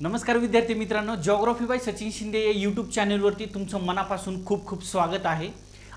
नमस्कार विद्यार्थी मित्रांनो, जिओग्राफी बाय सचिन शिंदे या यूट्यूब चॅनलवरती तुमचं मनापासून खूप खूप स्वागत आहे।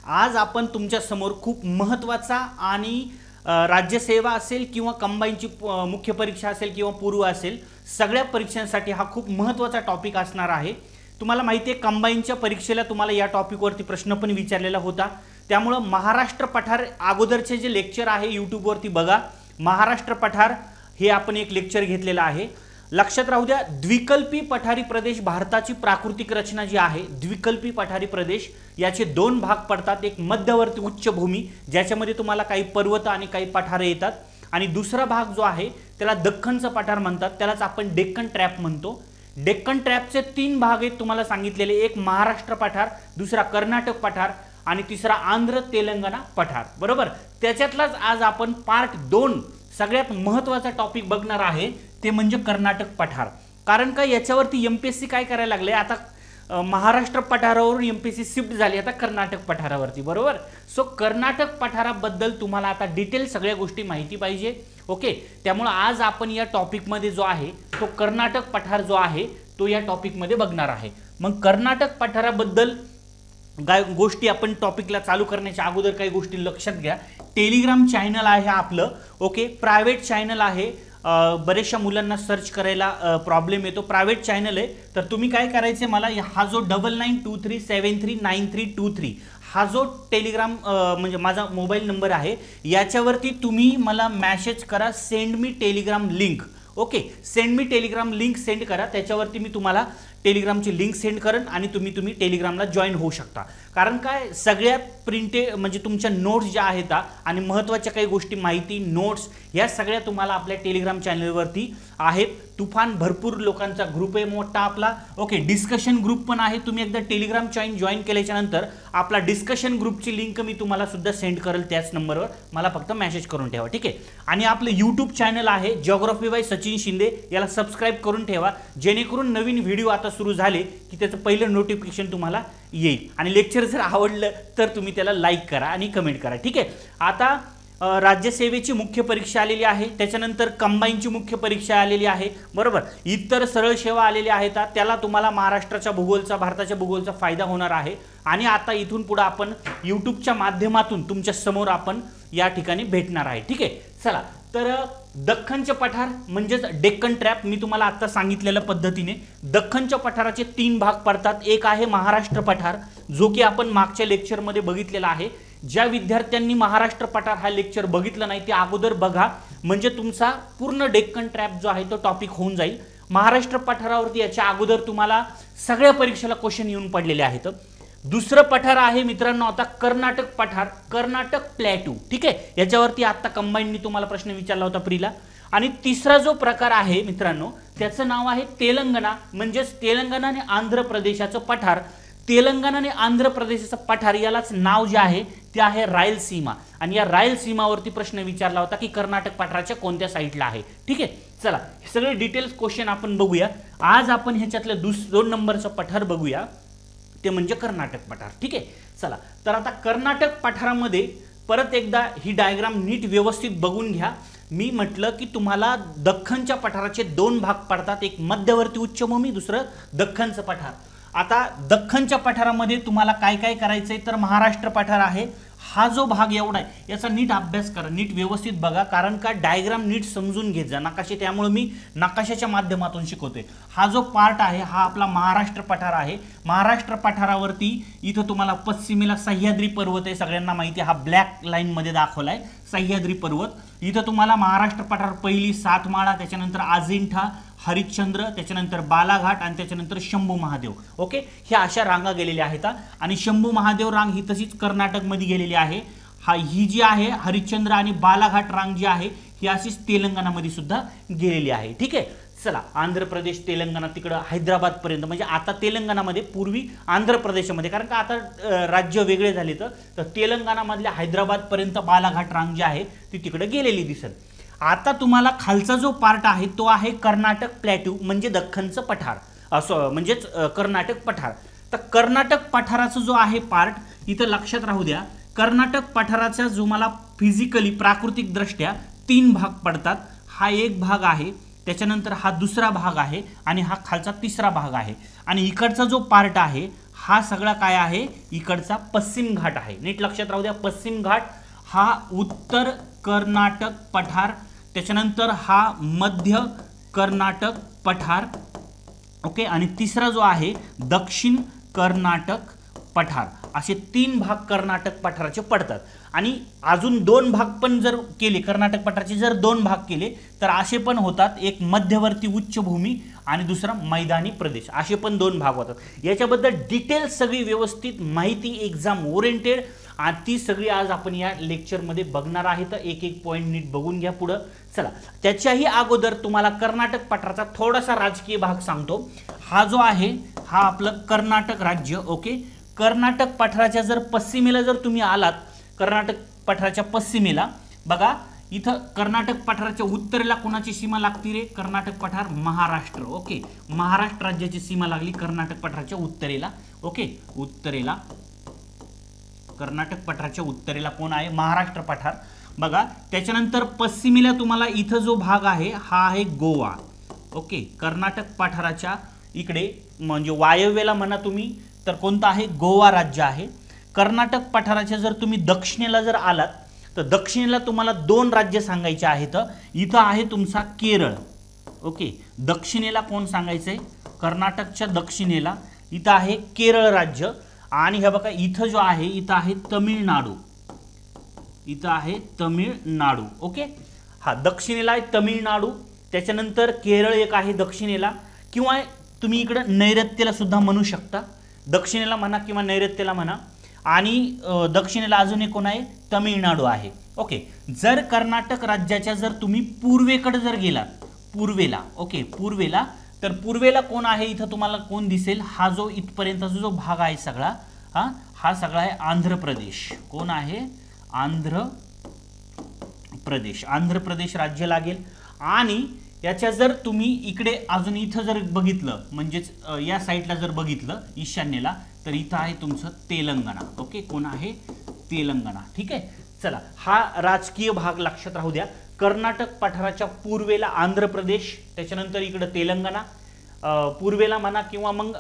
आज आपण तुमच्या समोर खूप महत्त्वाचा आणि राज्यसेवा असेल किंवा कंबाईनची मुख्य परीक्षा असेल किंवा पूर्व असेल, सगळ्या परीक्षांसाठी हा खूप महत्त्वाचा टॉपिक असणार आहे। तुम्हाला माहिती आहे कंबाईनच्या परीक्षेला तुम्हाला या टॉपिकवरती प्रश्न पण विचारलेला होता, त्यामुळे महाराष्ट्र पठार अगोदरचे जे लेक्चर आहे यूट्यूबवरती बघा। महाराष्ट्र पठार हे आपण एक लेक्चर घेतलेला आहे। लक्षात राहू द्या, द्विकल्पी पठारी प्रदेश भारताची प्राकृतिक रचना जी आहे, द्विकल्पी पठारी प्रदेश याचे दोन भाग पडतात। एक मध्यवर्ती उच्चभूमी ज्याच्यामध्ये तुम्हाला काही पर्वत आणि काही पठारे येतात, आणि दुसरा भाग जो आहे त्याला दख्खनचं पठार म्हणतात, त्यालाच आपण डेक्कन ट्रॅप म्हणतो। डेक्कन ट्रॅपचे तीन भाग आहेत तुम्हाला सांगितलेले, एक महाराष्ट्र पठार, दुसरा कर्नाटक पठार आणि तिसरा आंध्र तेलंगणा पठार, बरोबर। त्याच्यातलाच आज आपण पार्ट 2 सगळ्यात महत्त्वाचा टॉपिक बघणार आहे, ते म्हणजे कर्नाटक पठार। कारण का याच्यावरती एमपीएससी काय करायला लागले, आता महाराष्ट्र पठारावरून एमपीएससी शिफ्ट झाली आता कर्नाटक पठारावरती, बरोबर। सो कर्नाटक पठाराबद्दल तुम्हाला आता डिटेल सगळ्या गोष्टी माहिती पाहिजे, ओके। त्यामुळे आज आपण या टॉपिक मध्ये जो आहे तो कर्नाटक पठार जो आहे तो या टॉपिक मध्ये बघणार आहे। मग कर्नाटक पठाराबद्दल काय गोष्टी आपण टॉपिकला चालू करण्याच्या अगोदर काही गोष्टी लक्षात घ्या। टेलिग्राम चॅनल आहे आपलं, ओके, प्रायव्हेट चॅनल आहे। बरेचशा मुलांना सर्च करायला प्रॉब्लेम येतो, प्रायव्हेट चॅनल आहे। तर तुम्ही काय करायचे, मला हा जो 9923739323 हा जो टेलिग्राम म्हणजे माझा मोबाईल नंबर आहे, याच्यावरती तुम्ही मला मेसेज करा, send me Telegram link, okay. Send me Telegram link send करा, त्याच्यावरती मी तुम्हाला टेलिग्रामची लिंक सेंड करेन आणि तुम्ही टेलिग्रामला जॉईन होऊ शकता। कारण काय सगळ्या प्रिंटेड म्हणजे तुमच्या नोट्स ज्या आहेत आणि महत्त्वाच्या काही गोष्टी, माहिती, नोट्स या सगळ्या तुम्हाला आपल्या टेलिग्राम चॅनलवरती आहेत। तुफान भरपूर लोकांचा ग्रुप आहे मोठा आपला, ओके। डिस्कशन ग्रुप पण आहे, तुम्ही एकदा टेलिग्राम जॉईन केल्याच्या नंतर आपला डिस्कशन ग्रुपची लिंक मी तुम्हाला सुद्धा सेंड करेल त्याच नंबरवर, मला फक्त मेसेज करून ठेवा, ठीक आहे। आणि आपलं यूट्यूब चॅनल आहे जिओग्राफी बाय सचिन शिंदे, याला सबस्क्राइब करून ठेवा, जेणेकरून नवीन व्हिडिओ आता सुरू झाले की त्याचं पहिलं नोटिफिकेशन तुम्हाला येईल। आणि लेक्चर जर आवडलं तर तुम्ही त्याला लाईक करा आणि कमेंट करा, ठीक आहे। आता राज्यसेवेची मुख्य परीक्षा आलेली आहे, त्याच्यानंतर कंबाईनची मुख्य परीक्षा आलेली आहे, बरोबर। इतर सरळ सेवा आलेली आहेत, त्याला तुम्हाला महाराष्ट्राच्या भूगोलचा, भारताच्या भूगोलचा फायदा होणार आहे। आणि आता इथून पुढे आपण यूट्यूबच्या माध्यमातून तुमच्या समोर आपण या ठिकाणी भेटणार आहे, ठीक आहे। चला, तर दख्खनचे पठार म्हणजेच डेक्कन ट्रॅप, मी तुम्हाला आता सांगितलेल्या पद्धतीने दख्खनच्या पठाराचे तीन भाग पडतात। एक आहे महाराष्ट्र पठार, जो की आपण मागच्या लेक्चरमध्ये बघितलेला आहे। ज्या विद्यार्थ्यांनी महाराष्ट्र पठार हा लेक्चर बघितला नाही ते अगोदर बघा, म्हणजे तुमचा पूर्ण डेक्कन ट्रॅप जो आहे तो टॉपिक होऊन जाईल। महाराष्ट्र पठारावरती याच्या अगोदर तुम्हाला सगळ्या परीक्षेला क्वेश्चन येऊन पडलेले आहेत। दुसरं पठार आहे मित्रांनो आता कर्नाटक पठार, कर्नाटक प्लॅटू, ठीक आहे। याच्यावरती आता कंबाईननी तुम्हाला प्रश्न विचारला होता प्रीला। आणि तिसरा जो प्रकार आहे मित्रांनो त्याचं नाव आहे तेलंगणा, म्हणजेच तेलंगणा आणि आंध्र प्रदेशाचं पठार। तेलंगणा आणि आंध्र प्रदेशाचं पठार यालाच नाव जे आहे ते आहे रायलसीमा, आणि या रायलसीमावरती प्रश्न विचारला होता की कर्नाटक पठाराच्या कोणत्या साईडला आहे, ठीक आहे। चला, हे सगळे डिटेल्स क्वेश्चन आपण बघूया। आज आपण ह्याच्यातले 2 नंबरचं पठार बघूया, ते म्हणजे कर्नाटक पठार, ठीक आहे। चला, तर आता कर्नाटक पठारामध्ये परत एकदा ही डायग्राम नीट व्यवस्थित बघून घ्या। मी म्हटलं की तुम्हाला दख्खनच्या पठाराचे दोन भाग पडतात, एक मध्यवर्ती उच्चभूमी, दुसरं दख्खनचं पठार। आता दख्खनच्या पठारामध्ये तुम्हाला काय काय करायचंय, तर महाराष्ट्र पठार आहे, हा जो भाग एवढा आहे याचा नीट अभ्यास करा, नीट व्यवस्थित बघा, कारण का डायग्राम नीट समजून घेत जा नकाशे, त्यामुळे मी नकाशाच्या माध्यमातून शिकवतोय। हा जो पार्ट आहे हा आपला महाराष्ट्र पठार आहे। महाराष्ट्र पठारावरती इथं तुम्हाला पश्चिमेला सह्याद्री पर्वत आहे, सगळ्यांना माहिती आहे, हा ब्लॅक लाईन मध्ये दाखवलाय सह्याद्री पर्वत। इथं तुम्हाला महाराष्ट्र पठार पहिली सातमाळा, त्याच्यानंतर अजिंठा, हरिश्चंद्र, त्याच्यानंतर बालाघाट आणि त्याच्यानंतर शंभू महादेव, ओके। ह्या अशा रांगा गेलेल्या आहेत, आणि शंभू महादेव रांग ही तशीच कर्नाटक मध्ये गेलेली आहे। ही जी आहे हरिश्चंद्र आणि बालाघाट रांग जी आहे ही अशीच तेलंगणामध्ये सुद्धा गेलेली आहे, ठीक आहे। चला, आंध्र प्रदेश, तेलंगणा तिकडं हैदराबाद पर्यंत, म्हणजे आता तेलंगणामध्ये, पूर्वी आंध्र प्रदेशामध्ये, कारण का आता राज्य वेगळे झाले, तर तेलंगणामधल्या हैदराबाद पर्यंत बालाघाट रांग जी आहे ती तिकडे गेलेली दिसेल। आता तुम्हाला खालचा जो पार्ट आहे तो आहे कर्नाटक प्लॅट्यू, म्हणजे दख्खनचं पठार, असं म्हणजेच कर्नाटक पठार। तर कर्नाटक पठाराचा जो आहे पार्ट इथं लक्षात राहू द्या, कर्नाटक पठाराचा जो मला फिजिकली प्राकृतिक दृष्ट्या तीन भाग पडतात। हा एक भाग आहे, त्याच्यानंतर हा दुसरा भाग आहे आणि हा खालचा तिसरा भाग आहे आणि इकडचा जो पार्ट आहे हा सगळा काय आहे, इकडचा पश्चिम घाट आहे. नीट लक्षात राहू द्या, पश्चिम घाट हा उत्तर कर्नाटक पठार, त्याच्यानंतर हा मध्य कर्नाटक पठार, ओके, आणि तिसरा जो आहे दक्षिण कर्नाटक पठार. असे 3 भाग कर्नाटक पठाराचे पडतात. आणि अजून 2 भाग पण जर केले, कर्नाटक पठाराचे जर 2 भाग केले तर असे पण होतात, एक मध्यवर्ती उच्चभूमी आणि दुसरा मैदानी प्रदेश, असे पण 2 भाग होतात. याच्याबद्दल डिटेल सगळी व्यवस्थित माहिती एक्झाम ओरिएंटेड आणि ती सगळी आज आपण या लेक्चरमध्ये बघणार आहे. तर एक एक पॉईंट नीट बघून घ्या पुढं. चला, त्याच्याही अगोदर तुम्हाला कर्नाटक पठाराचा थोडासा राजकीय भाग सांगतो. हा जो आहे हा आपलं कर्नाटक राज्य, ओके. कर्नाटक पठाराच्या जर पश्चिमेला जर तुम्ही आलात, कर्नाटक पठाराच्या पश्चिमेला बघा, इथं कर्नाटक पठाराच्या उत्तरेला कोणाची सीमा लागती रे, कर्नाटक पठार महाराष्ट्र, ओके. महाराष्ट्र राज्याची सीमा लागली कर्नाटक पठाराच्या उत्तरेला, ओके. उत्तरेला कर्नाटक पठाराच्या उत्तरेला कोण आहे, महाराष्ट्र पठार बघा. त्याच्यानंतर पश्चिमेला तुम्हाला इथं जो भाग आहे हा आहे गोवा, ओके. कर्नाटक पठाराच्या इकडे म्हणजे वायव्येला म्हणा तुम्ही तर कोणतं आहे, गोवा राज्य आहे. कर्नाटक पठाराच्या जर तुम्ही दक्षिणेला जर आलात तर दक्षिणेला तुम्हाला 2 राज्य सांगायचे आहेत. इथं आहे तुमचा केरळ, ओके. दक्षिणेला कोण सांगायचंय, कर्नाटकच्या दक्षिणेला इथं आहे केरळ राज्य. आणि हे बघा इथं जो आहे इथं आहे तमिळनाडू, इथं आहे तमिळनाडू, ओके. हा दक्षिणेला आहे तमिळनाडू, त्याच्यानंतर केरळ एक आहे दक्षिणेला, किंवा तुम्ही इकडं नैऋत्येला सुद्धा म्हणू शकता, दक्षिणेला म्हणा किंवा नैऋत्येला म्हणा. आणि दक्षिणेला अजून एक कोण आहे, तमिळनाडू आहे, ओके. जर कर्नाटक राज्याच्या जर तुम्ही पूर्वेकडे जर गेलात, पूर्वेला, ओके, पूर्वेला, तर पूर्वेला कोण आहे इथं तुम्हाला कोण दिसेल, हा जो इथपर्यंतचा जो भाग आहे सगळा, हा सगळा आहे आंध्र प्रदेश. कोण आहे, आंध्र प्रदेश, आंध्र प्रदेश राज्य लागेल. आणि याच्या जर तुम्ही इकडे अजून इथं जर बघितलं, म्हणजेच या साईडला जर बघितलं ईशान्येला, तर इथं आहे तुमचं तेलंगणा, ओके. कोण आहे, तेलंगणा, ठीक आहे. चला, हा राजकीय भाग लक्षात राहू द्या. कर्नाटक पठाराच्या पूर्वेला आंध्र प्रदेश, त्याच्यानंतर इकडे तेलंगणा, पूर्वेला म्हणा किंवा मग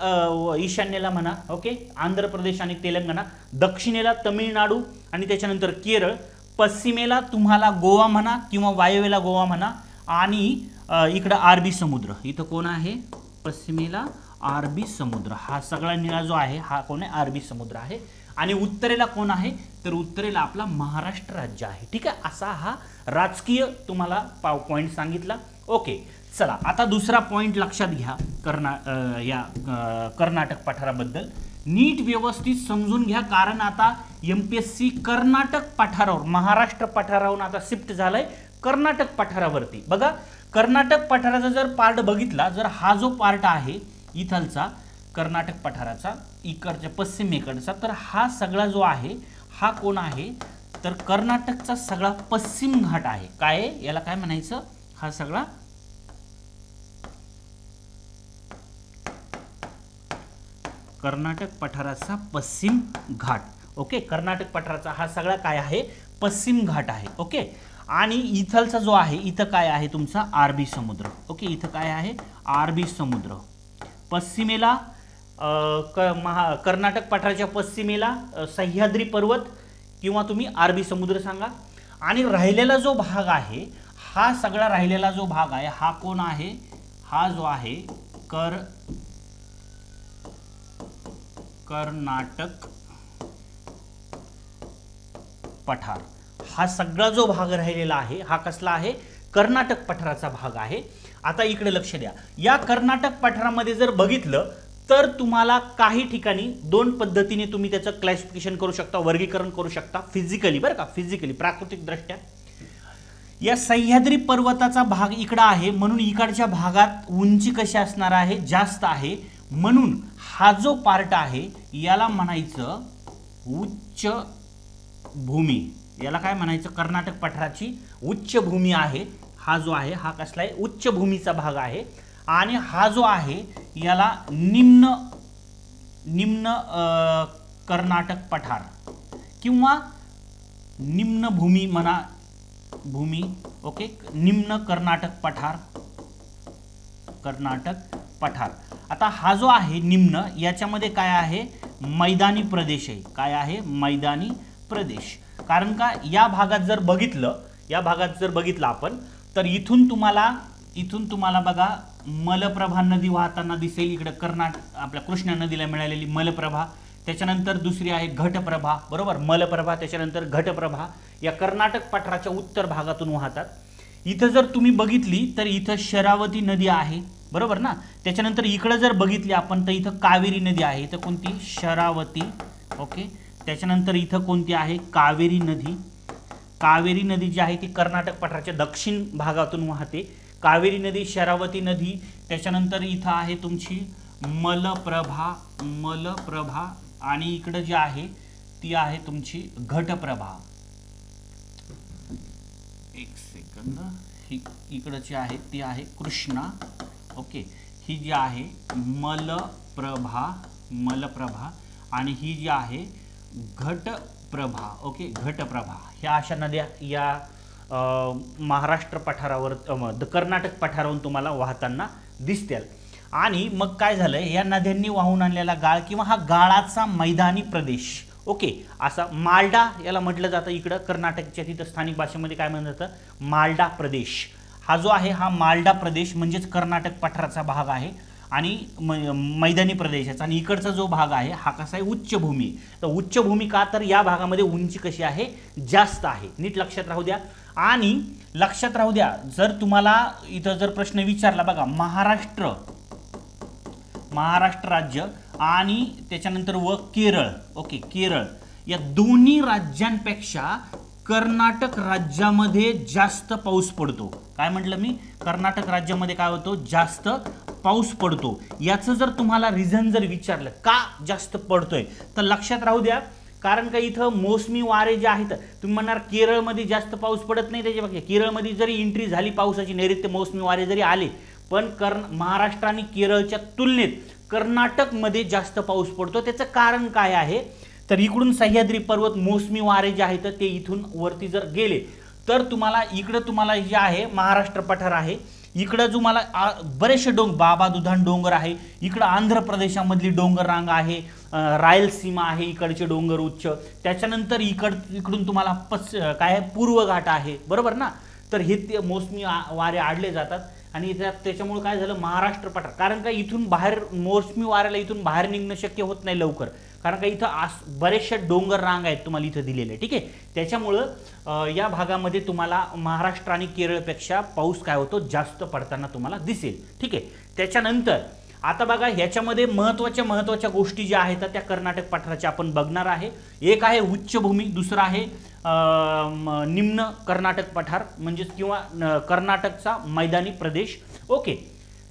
ईशान्येला म्हणा, ओके. आंध्र प्रदेश आणि तेलंगणा, दक्षिणेला तमिळनाडू आणि त्याच्यानंतर केरळ, पश्चिमेला तुम्हाला गोवा म्हणा किंवा वायव्येला गोवा म्हणा, आणि इकडं अरबी समुद्र, इथं कोण आहे, पश्चिमेला अरबी समुद्र, हा सगळा निळा जो आहे हा कोण आहे, अरबी समुद्र आहे. आणि उत्तरेला कोण आहे, तर उत्तरेला आपला महाराष्ट्र राज्य आहे, ठीक आहे. असा हा राजकीय तुम्हाला पॉइंट सांगितला, ओके. चला, आता दुसरा पॉइंट लक्षात घ्या, कर्नाटक पठाराबद्दल नीट व्यवस्थित समजून घ्या, कारण आता MPSC कर्नाटक पठारावर, महाराष्ट्र पठारावरून आता शिफ्ट झालाय कर्नाटक पठारावरती. बघा, कर्नाटक पठाराचा जर पार्ट बघितला, जर हा जो पार्ट आहे इथलचा कर्नाटक पठाराचा इकडच्या पश्चिमेकडचा, तर हा सगळा जो आहे हा कोण आहे, तर कर्नाटकचा सगळा पश्चिम घाट आहे. काय याला काय म्हणायचं, हा सगळा कर्नाटक पठाराचा पश्चिम घाट, ओके. कर्नाटक पठाराचा हा सगळा काय आहे, पश्चिम घाट आहे, ओके. आणि इथलचा जो आहे इथं काय आहे तुमचा अरबी समुद्र, ओके. इथं काय आहे, अरबी समुद्र. पश्चिमेला कर्नाटक पठाराच्या पश्चिमेला सह्याद्री पर्वत किंवा तुम्ही अरबी समुद्र सांगा. आणि राहिलेला जो भाग आहे, हा सगळा राहिलेला जो भाग आहे हा कोण आहे, हा जो आहे कर्नाटक पठार, हा सगळा जो भाग राहिलेला आहे हा कसला आहे, कर्नाटक पठाराचा भाग आहे. आता इकडे लक्ष द्या, या कर्नाटक पठारामध्ये जर बघितलं तर तुम्हाला काही ठिकाणी 2 पद्धतीने तुम्ही त्याचं क्लासिफिकेशन करू शकता, वर्गीकरण करू शकता. फिजिकली, बरं का, फिजिकली प्राकृतिक दृष्ट्या या सह्याद्री पर्वताचा भाग इकडे आहे, म्हणून इकडच्या भागात उंची कशी असणार आहे, जास्त आहे, म्हणून हा जो पार्ट आहे याला म्हणायचं उच्च भूमी. याला काय म्हणायचं, कर्नाटक पठाराची उच्च भूमी आहे. हा जो आहे हा कसला आहे, उच्च भूमीचा भाग आहे. आणि हा जो आहे याला निम्न कर्नाटक पठार किंवा निम्न भूमी म्हणा, भूमी, ओके. निम्न कर्नाटक पठार, कर्नाटक पठार. आता हा जो आहे निम्न, याच्यामध्ये काय आहे, मैदानी प्रदेश आहे. काय आहे, मैदानी प्रदेश. कारण का या भागात जर बघितलं आपण, तर इथून तुम्हाला बघा मलप्रभा नदी वाहताना दिसेल. इकडे आपल्या कृष्णा नदीला मिळालेली मलप्रभा, त्याच्यानंतर दुसरी आहे घटप्रभा, बरोबर, मलप्रभा त्याच्यानंतर घटप्रभा, या कर्नाटक पठाराच्या उत्तर भागातून वाहतात. इथं जर तुम्ही बघितली तर इथं शरावती नदी आहे, बरोबर ना. त्याच्यानंतर इकडे जर बघितली आपण तर इथं कावेरी नदी आहे. इथं कोणती, शरावती. ओके, त्याच्यानंतर इथं कोणती आहे, कावेरी नदी. कावेरी नदी जी आहे ती कर्नाटक पठाराच्या दक्षिण भागातून वाहते. कावेरी नदी, शरावती नदी, त्याच्यानंतर इथं आहे तुमची मलप्रभा आणि इकडे जी आहे ती आहे तुमची घटप्रभा. एक सेकंद, ही इकडची आहे ती आहे कृष्णा. ओके, ही जी आहे मलप्रभा आणि ही जी आहे घटप्रभा. ओके, घटप्रभा. ह्या अशा नद्या या महाराष्ट्र पठारावर कर्नाटक पठारावरून तुम्हाला वाहताना दिसतील. आणि मग काय झालं, या नद्यांनी वाहून आणलेला गाळ किंवा हा गाळाचा मैदानी प्रदेश, ओके, असा मालडा याला म्हटलं जातं. इकडं कर्नाटकच्या तिथं स्थानिक भाषेमध्ये काय म्हणलं जातं, मालडा प्रदेश. हा जो आहे हा मालडा प्रदेश म्हणजेच कर्नाटक पठाराचा भाग आहे आणि मैदानी प्रदेशाचा. आणि इकडचा जो भाग आहे हा कसा आहे, उच्चभूमी. तर उच्चभूमी का, तर या भागामध्ये उंची कशी आहे, जास्त आहे. नीट लक्षात राहू द्या. आणि लक्षात राहू द्या, जर तुम्हाला इथं जर प्रश्न विचारला बघा, महाराष्ट्र राज्य आणि त्याच्यानंतर व केरळ, ओके, केरळ, या दोन्ही राज्यांपेक्षा कर्नाटक राज्यामध्ये जास्त पाऊस पडतो. काय म्हटलं मी, कर्नाटक राज्यामध्ये काय होतो, जास्त पाऊस पडतो. याचं जर तुम्हाला रिझन जर विचारलं का जास्त पडतोय, तर लक्षात राहू द्या, कारण का इथं मोसमी वारे जे आहेत, तुम्ही म्हणणार केरळमध्ये जास्त पाऊस पडत नाही. त्याच्या केरळमध्ये जरी एंट्री झाली पावसाची, नैऋत्य मोसमी वारे जरी आले, पण महाराष्ट्र आणि केरळच्या तुलनेत कर्नाटकमध्ये जास्त पाऊस पडतो. त्याचं कारण काय आहे, तर इकडून सह्याद्री पर्वत मोसमी वारे जे आहेत ते इथून वरती जर गेले तर तुम्हाला जे आहे महाराष्ट्र पठार आहे, इकडं जो मला बरेचसे बाबा दुधान डोंगर आहे, इकडं आंध्र प्रदेशामधली डोंगर रांग आहे, रायलसीमा आहे, इकडचे डोंगर उच्च, त्याच्यानंतर इकडून तुम्हाला काय पूर्व घाट आहे, बरोबर ना. तर हे ते मोसमी वारे आडले जातात आणि त्याच्यामुळे काय झालं, महाराष्ट्र पठार, कारण का इथून बाहेर मोसमी वाऱ्याला इथून बाहेर निघणं शक्य होत नाही लवकर, कारण का इथं बरेचशा डोंगर रांग आहेत तुम्हाला इथं दिलेले. ठीक आहे, त्याच्यामुळं या भागामध्ये तुम्हाला महाराष्ट्र आणि केरळपेक्षा पाऊस काय होतो, जास्त पडताना तुम्हाला दिसेल. ठीक आहे, त्याच्यानंतर आता बघा ह्याच्यामध्ये महत्त्वाच्या गोष्टी ज्या आहेत त्या कर्नाटक पठाराच्या आपण बघणार आहे. एक आहे उच्चभूमी, दुसरा आहे निम्न कर्नाटक पठार म्हणजेच किंवा कर्नाटकचा मैदानी प्रदेश. ओके,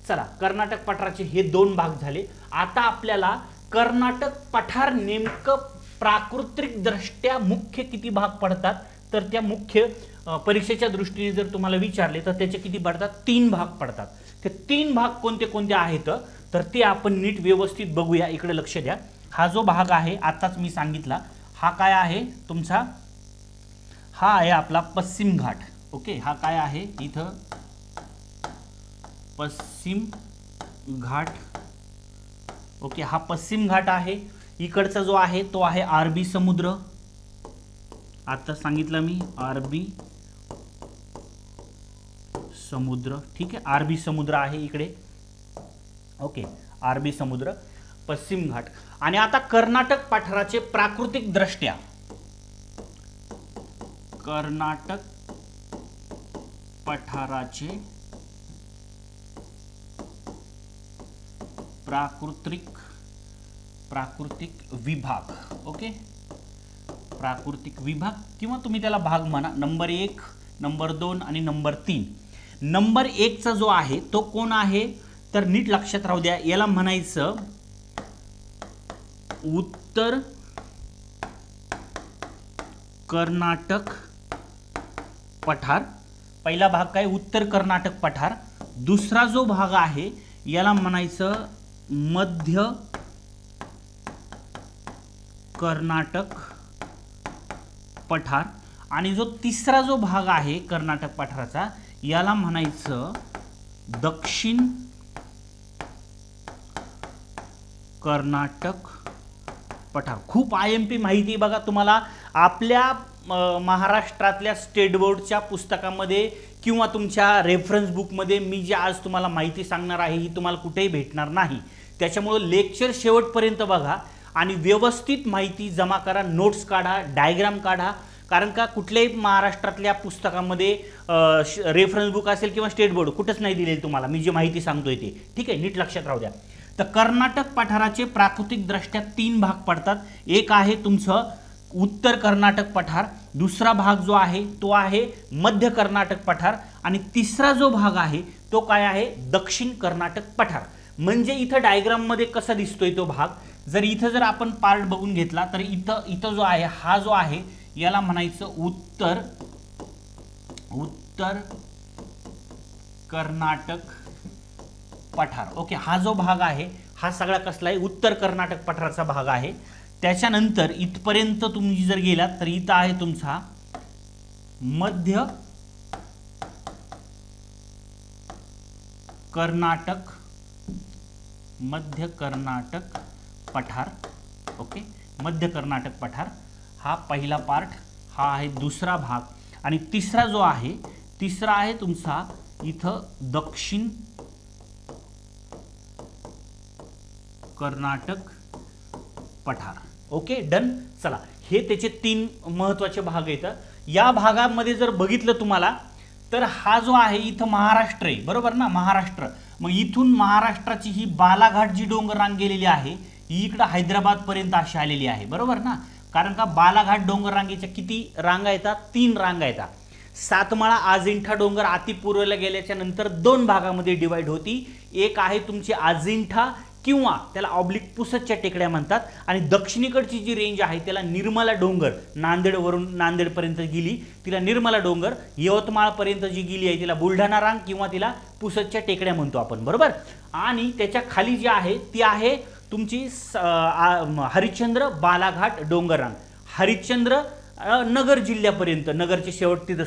चला, कर्नाटक पठाराचे हे दोन भाग झाले. आता आपल्याला कर्नाटक पठार नेमकं प्राकृतिक दृष्ट्या मुख्य किती भाग पडतात, तर त्या मुख्य परीक्षेच्या दृष्टीने जर तुम्हाला विचारले तर त्याचे किती पडतात, 3 भाग पडतात. ते 3 भाग कोणते कोणते आहेत तर ते आपण नीट व्यवस्थित बघूया. इकडे लक्ष द्या. हा जो भाग आहे आताच मी सांगितला, हा काय आहे तुमचा, हा आहे आपला पश्चिम घाट. ओके, हा काय आहे इथं पश्चिम घाट. ओके, हा पश्चिम घाट आहे. इकडचा जो आहे तो आहे अरबी समुद्र. आता सांगितलं मी अरबी समुद्र. ठीक आहे, अरबी समुद्र आहे इकडे. ओके, अरबी समुद्र, पश्चिम घाट. आणि आता कर्नाटक पठाराचे प्राकृतिक दृष्ट्या, कर्नाटक पठाराचे प्राकृतिक विभाग. ओके, प्राकृतिक विभाग किंवा तुम्ही त्याला भाग म्हणा. नंबर 1, नंबर 2 आणि नंबर 3. नंबर 1 चा जो आहे तो कोण आहे, तर नीट लक्षात राहू द्या, याला म्हणायचं उत्तर कर्नाटक पठार. पहिला भाग काय, उत्तर कर्नाटक पठार. दुसरा जो भाग आहे याला म्हणायचं मध्य कर्नाटक पठार. आणि जो तिसरा जो भाग आहे कर्नाटक पठाराचा याला म्हणायचं दक्षिण कर्नाटक पठार. खूप IMP माहिती बघा तुम्हाला आपल्या महाराष्ट्रातल्या स्टेट बोर्डच्या पुस्तकामध्ये किंवा तुमच्या रेफरन्स बुकमध्ये मी जे आज तुम्हाला माहिती सांगणार आहे ही तुम्हाला कुठेही भेटणार नाही. त्याच्यामुळे लेक्चर शेवटपर्यंत बघा आणि व्यवस्थित माहिती जमा करा, नोट्स काढा, डायग्राम काढा. कारण का कुठल्याही महाराष्ट्रातल्या पुस्तकामध्ये रेफरन्स बुक असेल किंवा स्टेट बोर्ड कुठंच नाही दिलेली तुम्हाला मी जी माहिती सांगतोय ते. ठीक आहे, नीट लक्षात राहू द्या. तर कर्नाटक पठाराचे प्राकृतिक दृष्ट्या 3 भाग पडतात. एक आहे तुमचं उत्तर कर्नाटक पठार, दुसरा भाग जो आहे तो आहे मध्य कर्नाटक पठार आणि तिसरा जो भाग आहे तो काय आहे दक्षिण कर्नाटक पठार. म्हणजे इथं डायग्राम मध्ये कसा दिसतोय तो भाग, जर इथं जर आपण पार्ट बघून घेतला तर इथं जो आहे हा जो आहे याला म्हणायचं उत्तर कर्नाटक पठार. ओके, हा जो भाग आहे हा सगळा कसला आहे उत्तर कर्नाटक पठाराचा भाग आहे. त्याच्यानंतर इथपर्यंत तुम्ही जर गेलात तर इथं आहे तुमचा मध्य कर्नाटक पठार. ओके, मध्य कर्नाटक पठार हा पहिला पार्ट, हा आहे दुसरा भाग आणि तिसरा जो आहे तिसरा आहे तुमचा इथं दक्षिण कर्नाटक पठार. Okay, done. चला, हे त्याचे 3 महत्त्वाचे भाग आहेत. या भागामध्ये जर बघितलं तुम्हाला तर हा जो आहे इथं महाराष्ट्र आहे, बरोबर ना, महाराष्ट्र. मग इथून महाराष्ट्राची ही बालाघाट जी डोंगर रांग गेलेली आहे ही इकडं हैदराबाद पर्यंत अशी आलेली आहे, बरोबर ना. कारण का बालाघाट डोंगर रांगेच्या किती रांगा येतात 3 रांगा येतात. सातमाळा अजिंठा डोंगर अतिपूर्वेला गेल्याच्या नंतर 2 भागामध्ये डिवाइड होती. एक आहे तुमची अजिंठा किंवा त्याला ऑब्लिक पुसदच्या टेकड्या म्हणतात आणि दक्षिणेकडची जी रेंज आहे त्याला निर्मला डोंगर, नांदेडवरून नांदेडपर्यंत गेली तिला निर्मला डोंगर, यवतमाळपर्यंत जी गेली आहे तिला बुलढाणा रांग किंवा तिला पुसदच्या टेकड्या म्हणतो आपण, बरोबर. आणि त्याच्या खाली जी आहे ती आहे तुमची हरिश्चंद्र बालाघाट डोंगर रांग. हरिश्चंद्र नगर जिल्ह्यापर्यंत, नगरचे शेवट तिथं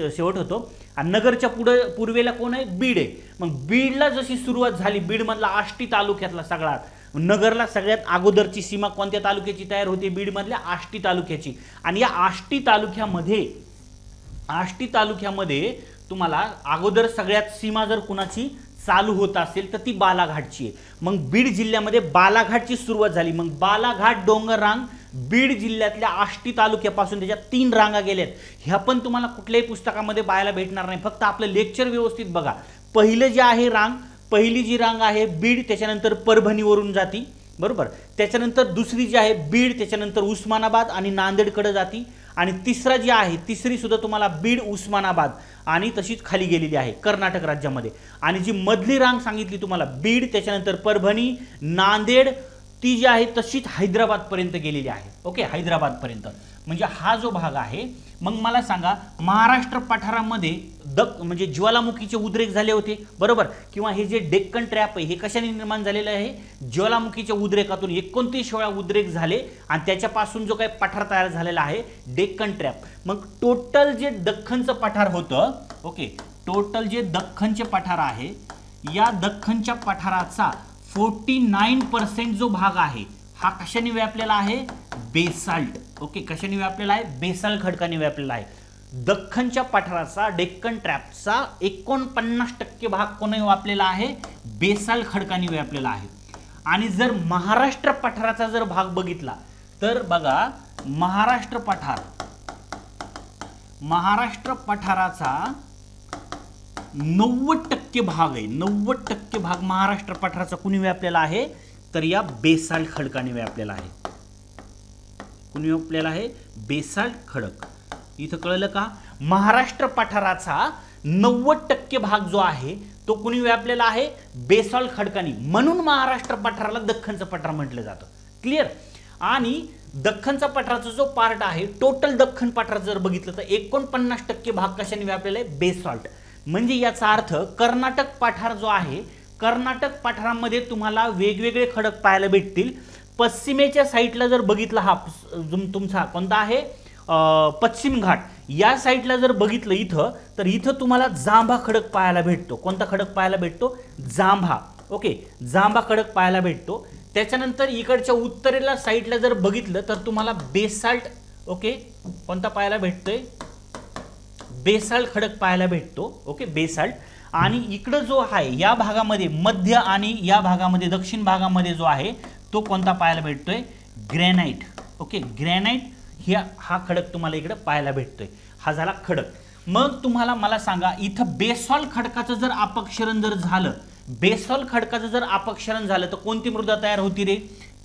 शेवट होतो आणि नगरच्या पूर्वेला कोण आहे बीड आहे. मग बीडला जशी सुरुवात झाली, बीडमधला आष्टी तालुक्यातला सगळ्यात, नगरला सगळ्यात अगोदरची सीमा कोणत्या तालुक्याची तयार होते बीडमधल्या आष्टी तालुक्याची. आणि या आष्टी तालुक्यामध्ये तुम्हाला अगोदर सगळ्यात सीमा जर कुणाची चालू होत असेल तर ती बालाघाटची आहे. मग बीड जिल्ह्यामध्ये बालाघाटची सुरुवात झाली. मग बालाघाट डोंगर रांग बीड जिल्ह्यातल्या आष्टी तालुक्यापासून त्याच्या 3 रांगा गेल्यात. ह्या पण तुम्हाला कुठल्याही पुस्तकामध्ये पाहायला भेटणार नाही, फक्त आपलं लेक्चर व्यवस्थित बघा. पहिलं जे आहे पहिली जी रांग आहे बीड, त्याच्यानंतर परभणीवरून जाती, बरोबर. त्याच्यानंतर दुसरी जी आहे बीड, त्याच्यानंतर उस्मानाबाद आणि नांदेडकडे जाती. आणि तिसरा जी आहे तिसरी सुद्धा तुम्हाला बीड, उस्मानाबाद आणि तशीच खाली गेलेली आहे कर्नाटक राज्यामध्ये. आणि जी मधली रांग सांगितली तुम्हाला बीड, त्याच्यानंतर परभणी, नांदेड, ती जी आहे तशीच हैदराबाद पर्यंत गेलेली आहे. ओके, हैदराबाद पर्यंत. म्हणजे हा जो भाग आहे. मग मला सांगा महाराष्ट्र पठारामध्ये म्हणजे ज्वालामुखीचे उद्रेक झाले होते, बरोबर. किंवा हे जे डेक्कन ट्रॅप आहे हे कशाने निर्माण झालेलं आहे, ज्वालामुखीच्या उद्रेकातून 29 वेळा उद्रेक झाले आणि त्याच्यापासून जो काही पठार तयार झालेला आहे डेक्कन ट्रॅप. मग टोटल जे दख्खनचं पठार होतं, ओके, टोटल जे दख्खनचे पठार आहे या दख्खनच्या पठाराचा 49% जो भाग आहे हा कशाने व्यापलेला आहे, बेसाल्ट. ओके, कशाने व्यापलेला आहे, बेसाल्ट खडकाने व्यापलेला आहे. दख्खनच्या पठाराचा, डेक्कन ट्रॅपचा 49% भाग कोणी व्यापलेला आहे, बेसाल्ट खडकाने व्यापलेला आहे. आणि जर महाराष्ट्र पठाराचा जर भाग बघितला तर बघा महाराष्ट्र पठाराचा 90% भाग आहे. 90% भाग महाराष्ट्र पठाराचा कुणी व्यापलेला आहे तर या बेसाल्ट खडकाने व्यापलेला आहे. कुणी व्यापलेला आहे, बेसाल्ट खडक. इथं कळलं का, महाराष्ट्र पठाराचा 90% भाग जो आहे तो कुणी व्यापलेला आहे, बेसाल्ट खडकाने. म्हणून महाराष्ट्र पठाराला दख्खनचं पठार म्हटलं जातं. क्लिअर. आणि दख्खनचा पठाराचा जो पार्ट आहे, टोटल दख्खन पठार जर बघितलं तर 49% भाग कशाने व्यापलेला आहे, बेसाल्ट. म्हणजे याचा अर्थ कर्नाटक पठार जो आहे, कर्नाटक पठारामध्ये तुम्हाला वेगवेगळे खडक पाहायला भेटतील. पश्चिमेच्या साईडला जर बघितला हा तुमचा कोणता आहे पश्चिम घाट, या साईडला जर बघितलं इथं तर इथं तुम्हाला जांभा खडक पाहायला भेटतो. कोणता खडक पाहायला भेटतो, जांभा. ओके, जांभा खडक पाहायला भेटतो. त्याच्यानंतर इकडच्या उत्तरेला साईडला जर बघितलं तर तुम्हाला बेसाल्ट, ओके, कोणता पाहायला भेटतोय, बेसाल्ट खडक पाहायला भेटतो, ओके, बेसाल्ट. आणि इकडं जो आहे या भागामध्ये मध्य आणि या भागामध्ये दक्षिण भागामध्ये जो आहे तो कोणता पाहायला भेटतोय, ग्रॅनाइट, ओके, ग्रॅनाइट हा खडक तुम्हाला इकडे पाहायला भेटतोय. हा झाला खडक. मग तुम्हाला मला सांगा इथं बेसॉल्ट खडकाचं जर अपक्षरण जर झालं, बेसॉल्ट खडकाचं जर अपक्षरण झालं तर कोणती मृदा तयार होती रे,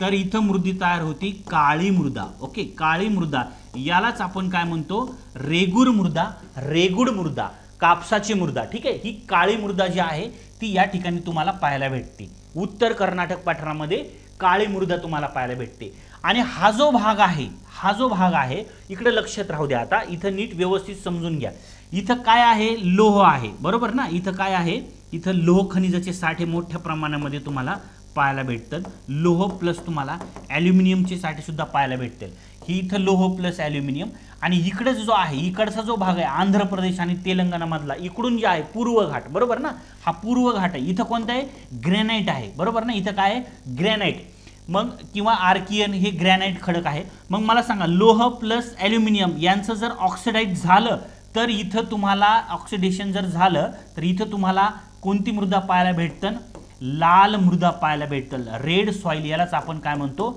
तर इथं मृदा तयार होती काळी मृदा, ओके, काळी मृदा. यालाच आपण काय म्हणतो, रेगूर मृदा, रेगुड मृदा, कापसाची मृदा. ठीक आहे, ही काळी मृदा जी आहे ती या ठिकाणी तुम्हाला पाहायला भेटते. उत्तर कर्नाटक पठारामध्ये काळी मृदा तुम्हाला पाहायला भेटते. आणि हा जो भाग आहे, हा जो भाग आहे इकडे लक्षात राहू द्या. आता इथं नीट व्यवस्थित समजून घ्या. इथं काय आहे, लोह आहे, बरोबर ना. इथं काय आहे, इथं लोह खनिजाचे साठे मोठ्या प्रमाणामध्ये तुम्हाला पाहायला भेटतात. लोह प्लस तुम्हाला ॲल्युमिनियमचे साठे सुद्धा पाहायला भेटतील. ही इथं लोह प्लस ॲल्युमिनियम. आणि इकडे जो आहे, इकडचा जो भाग आहे आंध्र प्रदेश आणि तेलंगणा मधला, इकडून जे आहे पूर्व घाट, बरोबर ना, हा पूर्व घाट आहे. इथं कोणता आहे, ग्रॅनाइट आहे, बरोबर ना. इथं काय आहे, ग्रॅनाइट, मग किंवा आर्कियन, हे ग्रॅनाइट खडक आहे. मग मला सांगा लोह प्लस ॲल्युमिनियम यांचं जर ऑक्सिडाइज झालं तर इथं तुम्हाला ऑक्सिडेशन जर झालं तर इथं तुम्हाला कोणती मृदा पाहायला भेटतं, लाल मृदा पाहायला भेटतं, रेड सॉइल. यालाच आपण काय म्हणतो,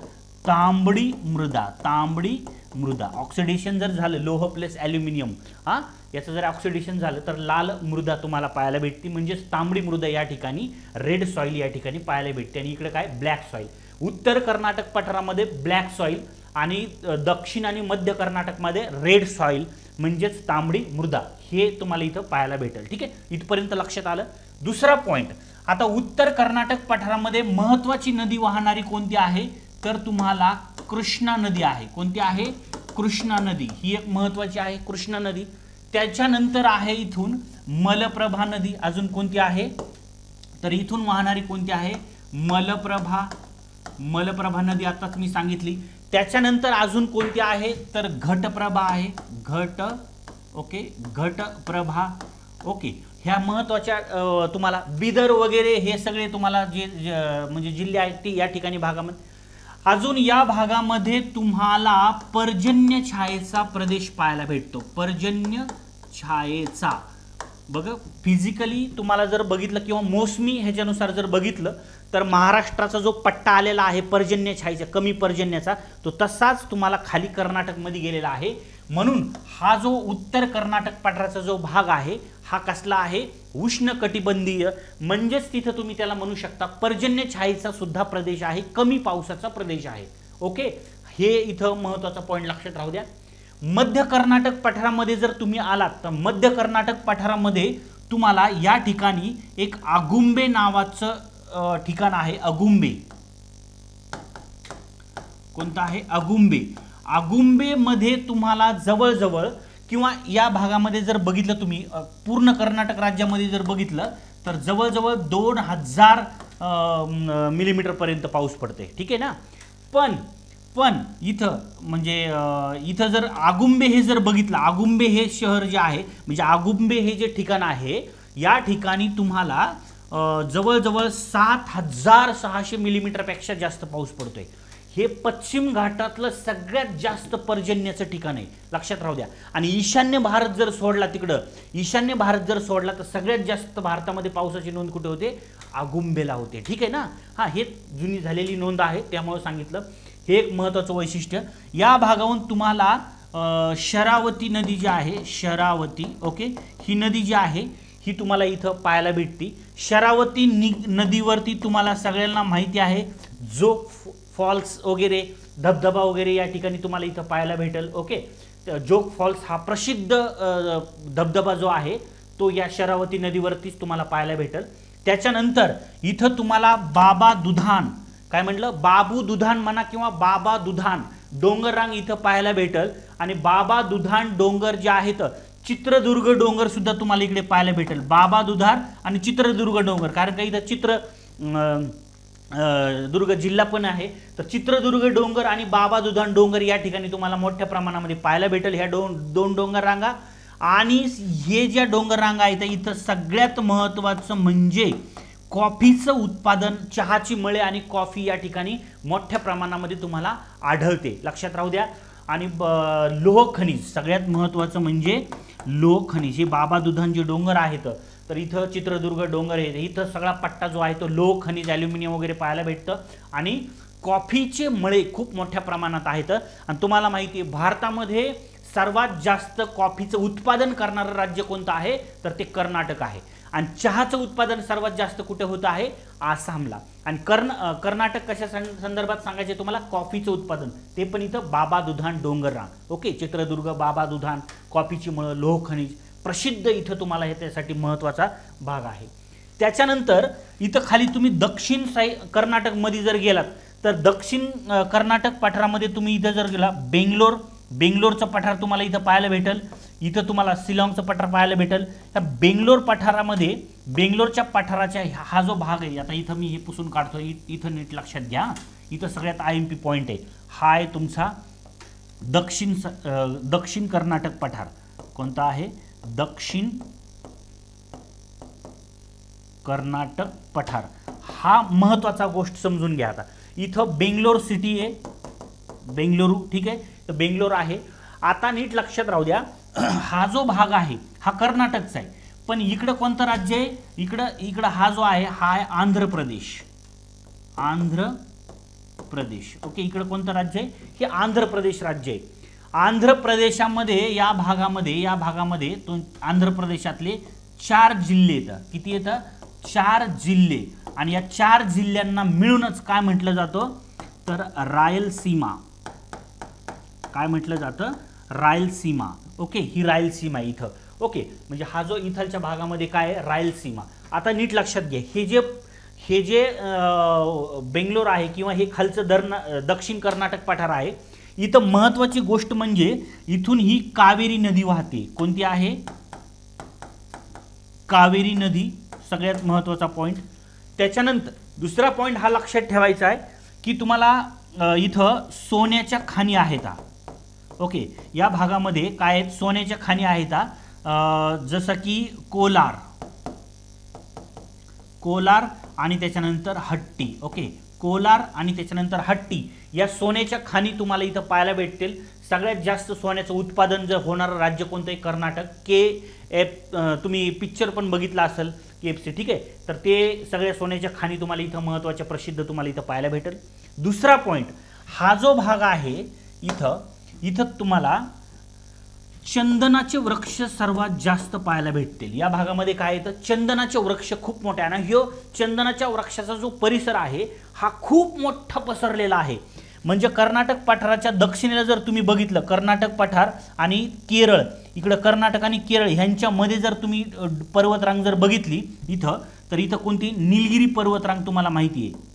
तांबडी मृदा, तांबडी मृदा. ऑक्सिडेशन जर झालं लोह प्लस ॲल्युमिनियम, हा, याचं जर ऑक्सिडेशन झालं तर लाल मृदा तुम्हाला पाहायला भेटते, म्हणजेच तांबडी मृदा या ठिकाणी, रेड सॉइल या ठिकाणी पाहायला भेटते. आणि इकडे काय, ब्लॅक सॉइल. उत्तर कर्नाटक पठारामध्ये ब्लॅक सॉइल आणि दक्षिण आणि मध्य कर्नाटकमध्ये रेड सॉइल म्हणजेच तांबडी मृदा, हे तुम्हाला इथं पाहायला भेटेल. ठीक आहे, इथपर्यंत लक्षात आलं. दुसरा पॉइंट, आता उत्तर कर्नाटक पठारामध्ये महत्त्वाची नदी वाहणारी कोणती आहे, तर तुम्हाला कृष्णा नदी आहे. कोणती आहे, कृष्णा नदी, ही एक महत्त्वाची आहे, कृष्णा नदी. त्याच्यानंतर आहे इथून मलप्रभा नदी. अजून कोणती आहे, तर इथून वाहणारी कोणती आहे, मलप्रभा, मलप्रभा नदी आताच मी सांगितली. त्याच्यानंतर अजून कोणती आहे, तर घटप्रभा आहे, घट, ओके, घटप्रभा, ओके. ह्या महत्त्वाच्या तुम्हाला बिदर वगैरे हे सगळे तुम्हाला जे म्हणजे जिल्हे आहेत ते या ठिकाणी भागामध्ये. अजून या भागामध्ये तुम्हाला पर्जन्य छायेचा प्रदेश पाहायला भेटतो, पर्जन्य छायेचा. बघा फिजिकली तुम्हाला जर बघितलं किंवा मोसमी ह्याच्यानुसार जर बघितलं तर महाराष्ट्राचा जो पट्टा आलेला आहे पर्जन्य छायेचा, कमी पर्जन्याचा, तो तसाच तुम्हाला खाली कर्नाटकमध्ये गेलेला आहे. म्हणून हा जो उत्तर कर्नाटक पठाराचा जो भाग आहे हा कसला आहे, उष्णकटिबंधीय, म्हणजेच तिथं तुम्ही त्याला म्हणू शकता पर्जन्य छायेचा सुद्धा प्रदेश आहे, कमी पावसाचा प्रदेश आहे. ओके, हे इथं महत्त्वाचा पॉईंट लक्षात राहू द्या. मध्य कर्नाटक पठारामध्ये जर तुम्ही आलात तर मध्य कर्नाटक पठारामध्ये तुम्हाला या ठिकाणी एक आगुंबे नावाचं ठिकाण आहे. अगुंबे, कोणतं आहे, अगुंबे. अगुंबे मध्ये तुम्हाला जवळजवळ किंवा या भागामध्ये जर बघितलं तुम्ही पूर्ण कर्नाटक राज्यामध्ये जर बघितलं तर जवळजवळ 2000 मिलीमीटर पर्यंत पाऊस पडते. ठीक आहे ना. पण इथं म्हणजे इथं जर आगुंबे हे जर बघितलं, आगुंबे हे शहर जे आहे म्हणजे आगुंबे हे जे ठिकाण आहे या ठिकाणी तुम्हाला जवळजवळ 7600 मिलीमीटर पेक्षा जास्त पाऊस पडतोय. हे पश्चिम घाटातलं सगळ्यात जास्त पर्जन्याचं ठिकाण आहे, लक्षात राहू द्या. आणि ईशान्य भारत जर सोडला, तिकडं ईशान्य भारत जर सोडला तर सगळ्यात जास्त भारतामध्ये पावसाची नोंद कुठे होते, आगुंबेला होते. ठीक आहे ना. हा, हे जुनी झालेली नोंद आहे त्यामुळे सांगितलं. हे एक महत्त्वाचं वैशिष्ट्य. या भागावरून तुम्हाला शरावती नदी जी आहे, शरावती, ओके, ही नदी जी आहे ही तुम्हाला इथं पाहायला भेटते. शरावती नदीवरती तुम्हाला सगळ्यांना माहिती आहे जोग फॉल्स वगैरे, धबधबा वगैरे या ठिकाणी तुम्हाला इथं पाहायला भेटेल. ओके, जोग फॉल्स हा प्रसिद्ध धबधबा जो आहे तो या शरावती नदीवरतीच तुम्हाला पाहायला भेटेल. त्याच्यानंतर इथं तुम्हाला बाबा दुधान, काय म्हटलं, बाबू दुधान म्हणा किंवा बाबा दुधान डोंगर रांग इथं पाहायला भेटेल. आणि बाबा दुधान डोंगर जे आहेत, चित्रदुर्ग डोंगर सुद्धा तुम्हाला इकडे पाहायला भेटेल. बाबा दुधान आणि चित्रदुर्ग डोंगर, कारण का इथं दुर्ग जिल्हा पण आहे. तर चित्रदुर्ग डोंगर आणि बाबा दुधान डोंगर या ठिकाणी तुम्हाला मोठ्या प्रमाणामध्ये पाहायला भेटेल. ह्या दोन डोंगर रांगा. आणि हे ज्या डोंगर रांगा आहेत इथं सगळ्यात महत्त्वाचं म्हणजे कॉफीचं उत्पादन, चहाची मळे आणि कॉफी या ठिकाणी मोठ्या प्रमाणामध्ये तुम्हाला आढळते, लक्षात राहू द्या. आणि लोह खनिज, सगळ्यात महत्त्वाचं म्हणजे लोह खनिज. हे बाबा दुधान जे डोंगर आहेत, तर इथं चित्रदुर्ग डोंगर आहे, इथं सगळा पट्टा जो आहे तो लोह खनिज, ॲल्युमिनियम वगैरे पाहायला भेटतं. आणि कॉफीचे मळे खूप मोठ्या प्रमाणात आहेत. आणि तुम्हाला माहिती आहे भारतामध्ये सर्वात जास्त कॉफीचं उत्पादन करणारं राज्य कोणतं आहे, तर ते कर्नाटक आहे. आणि चहाचं उत्पादन सर्वात जास्त कुठे होतं आहे, आसामला. आणि कर्नाटक कशा संदर्भात सांगायचे तुम्हाला, कॉफीचं उत्पादन, ते पण इथं बाबा दुधान डोंगररांग. ओके, चित्रदुर्ग, बाबा दुधान, कॉफीची मळं, लोह खनिज प्रसिद्ध इथं तुम्हाला हे त्यासाठी महत्त्वाचा भाग आहे. त्याच्यानंतर इथं खाली तुम्ही दक्षिण कर्नाटकमध्ये जर गेलात, तर दक्षिण कर्नाटक पठारामध्ये तुम्ही इथं जर गेला, बेंगलोरचं पठार तुम्हाला इथं पाहायला भेटेल. इथं तुम्हाला शिलाँगचं पठार पाहायला भेटेल. त्या बेंगलोर पठारामध्ये, बेंगलोरच्या पठाराच्या हा जो भाग आहे, आता इथं मी हे पुसून काढतो, इथं नीट लक्षात घ्या. इथं सगळ्यात IMP पॉईंट आहे. हा आहे तुमचा दक्षिण कर्नाटक पठार. कोणता आहे, दक्षिण कर्नाटक पठार. हा महत्त्वाचा गोष्ट समजून घ्या. आता इथं बेंगलोर सिटी आहे, बेंगलुरू, ठीक आहे, तर बेंगलोर आहे. आता नीट लक्षात राहू द्या, हा जो भाग आहे हा कर्नाटकचा आहे, पण इकडं कोणतं राज्य आहे, इकडं हा जो आहे हा आहे आंध्र प्रदेश. ओके, इकडं कोणतं राज्य आहे, हे आंध्र प्रदेश राज्य आहे. आंध्र प्रदेशामध्ये या भागामध्ये आंध्र प्रदेशातले 4 जिल्हे येतात. किती येतं, 4 जिल्हे. आणि या 4 जिल्ह्यांना मिळूनच काय म्हटलं जातं, तर रायलसीमा. काय म्हटलं जातं, रायलसीमा. ओके, ही रायलसीमा आहे इथं. ओके, म्हणजे हा जो इथलच्या भागामध्ये काय आहे, रायलसीमा. आता नीट लक्षात घ्या, हे जे बेंगलोर आहे किंवा हे खालचं दक्षिण कर्नाटक पठार आहे, इथं महत्त्वाची गोष्ट म्हणजे इथून ही कावेरी नदी वाहते. कोणती आहे, कावेरी नदी, सगळ्यात महत्त्वाचा पॉईंट. त्याच्यानंतर दुसरा पॉईंट हा लक्षात ठेवायचा आहे की तुम्हाला इथं सोन्याच्या खाणी आहेत. ओके, या भागामध्ये काय आहेत, सोन्याच्या खाणी आहेत. जसं की कोलार आणि त्याच्यानंतर हट्टी. ओके, कोलार आणि त्याच्यानंतर हट्टी या सोन्याच्या खाणी तुम्हाला इथं पाहायला भेटतील. सगळ्यात जास्त सोन्याचं उत्पादन जर होणारं राज्य कोणतं आहे, कर्नाटक. तुम्ही पिक्चर पण बघितला असेल KFC, ठीक आहे, तर ते सगळ्या सोन्याच्या खाणी तुम्हाला इथं महत्त्वाच्या प्रसिद्ध तुम्हाला इथं पाहायला भेटेल. दुसरा पॉईंट, हा जो भाग आहे इथं तुम्हाला चंदनाचे वृक्ष सर्वात जास्त पाहायला भेटतील. या भागामध्ये काय येतं, चंदनाचे वृक्ष खूप मोठे आहे. आणि ह्यो चंदनाच्या वृक्षाचा जो परिसर आहे हा खूप मोठा पसरलेला आहे. म्हणजे कर्नाटक पठाराच्या दक्षिणेला जर तुम्ही बघितलं, कर्नाटक पठार आणि केरळ, इकडं कर्नाटक आणि केरळ ह्यांच्यामध्ये जर तुम्ही पर्वतरांग जर बघितली इथं, तर इथं कोणती, निलगिरी पर्वतरांग तुम्हाला माहिती आहे.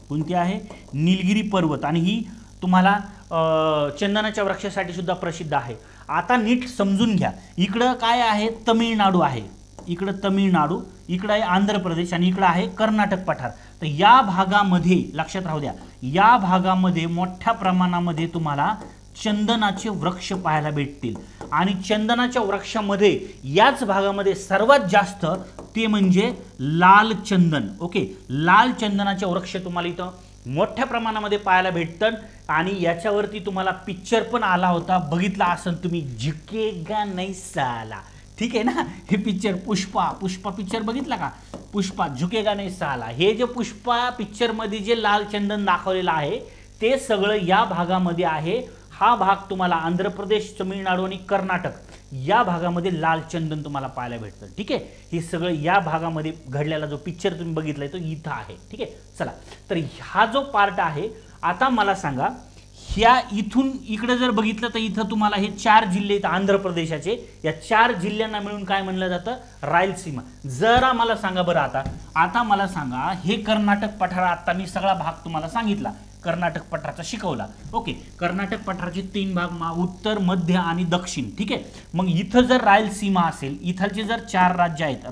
कोणती आहे, निलगिरी पर्वत. आणि ही तुम्हाला चंदनाच्या वृक्षासाठी सुद्धा प्रसिद्ध आहे. आता नीट समजून घ्या, इकडं काय आहे, तमिळनाडू आहे, इकडं तमिळनाडू, इकडं आहे आंध्र प्रदेश आणि इकडं आहे कर्नाटक पठार. तर या भागामध्ये लक्षात राहू द्या, या भागामध्ये मोठ्या प्रमाणामध्ये तुम्हाला चंदनाचे वृक्ष पाहायला भेटतील. आणि चंदनाच्या वृक्षामध्ये याच भागामध्ये सर्वात जास्त ते म्हणजे लाल चंदन. ओके, लाल चंदनाचे वृक्ष तुम्हाला इथं मोठ्या प्रमाणामध्ये पाहायला भेटतात. आणि याच्यावरती तुम्हाला पिक्चर पण आला होता, बघितला असेल तुम्ही, झुकेगा नहीं साला, ठीक आहे ना. हे पिक्चर पुष्पा पिक्चर बघितला का, पुष्पा झुकेगा नहीं साला. हे जे पुष्पा पिक्चरमध्ये जे लाल चंदन दाखवलेलं आहे ते सगळं या भागामध्ये आहे. हा भाग तुम्हाला आंध्र प्रदेश, तमिळनाडू आणि कर्नाटक या भागामध्ये लाल चंदन तुम्हाला पाहायला भेटतं. ठीक आहे, हे सगळं या भागामध्ये घडलेला जो पिक्चर तुम्ही बघितलाय तो इथं आहे. ठीक आहे, चला, तर हा जो पार्ट आहे, आता मला सांगा, ह्या इथून इकडे जर बघितलं तर इथं तुम्हाला हे 4 जिल्हे आहेत आंध्र प्रदेशाचे. या 4 जिल्ह्यांना मिळून काय म्हणलं जातं, रायलसीमा. जरा मला सांगा बरं, आता मला सांगा, हे कर्नाटक पठार, आता मी सगळा भाग तुम्हाला सांगितला, कर्नाटक पठाराचा शिकवला. ओके, कर्नाटक पठाराचे 3 भाग, उत्तर, मध्य आणि दक्षिण. ठीक आहे, मग इथं जर रायलसीमा असेल, इथलचे जर 4 राज्य आहेत,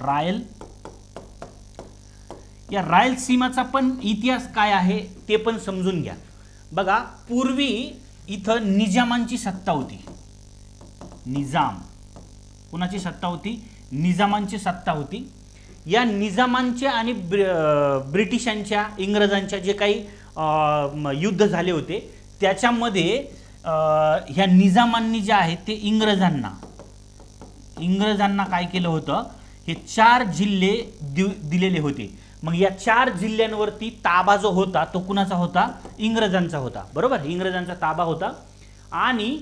या रायलसीमाचा पण इतिहास काय आहे ते पण समजून घ्या. बघा, पूर्वी इथं निजामांची सत्ता होती. निजाम, कुणाची सत्ता होती, निजामांची सत्ता होती. या निजामांच्या आणि ब्रिटिशांच्या इंग्रजांच्या जे काही युद्ध झाले होते त्याच्यामध्ये ह्या निजामांनी जे आहे ते इंग्रजांना काय केलं होतं, हे 4 जिल्हे दिलेले होते. मग या 4 जिल्ह्यांवरती ताबा जो होता तो कुणाचा होता, इंग्रजांचा होता. बरोबर, इंग्रजांचा ताबा होता. आणि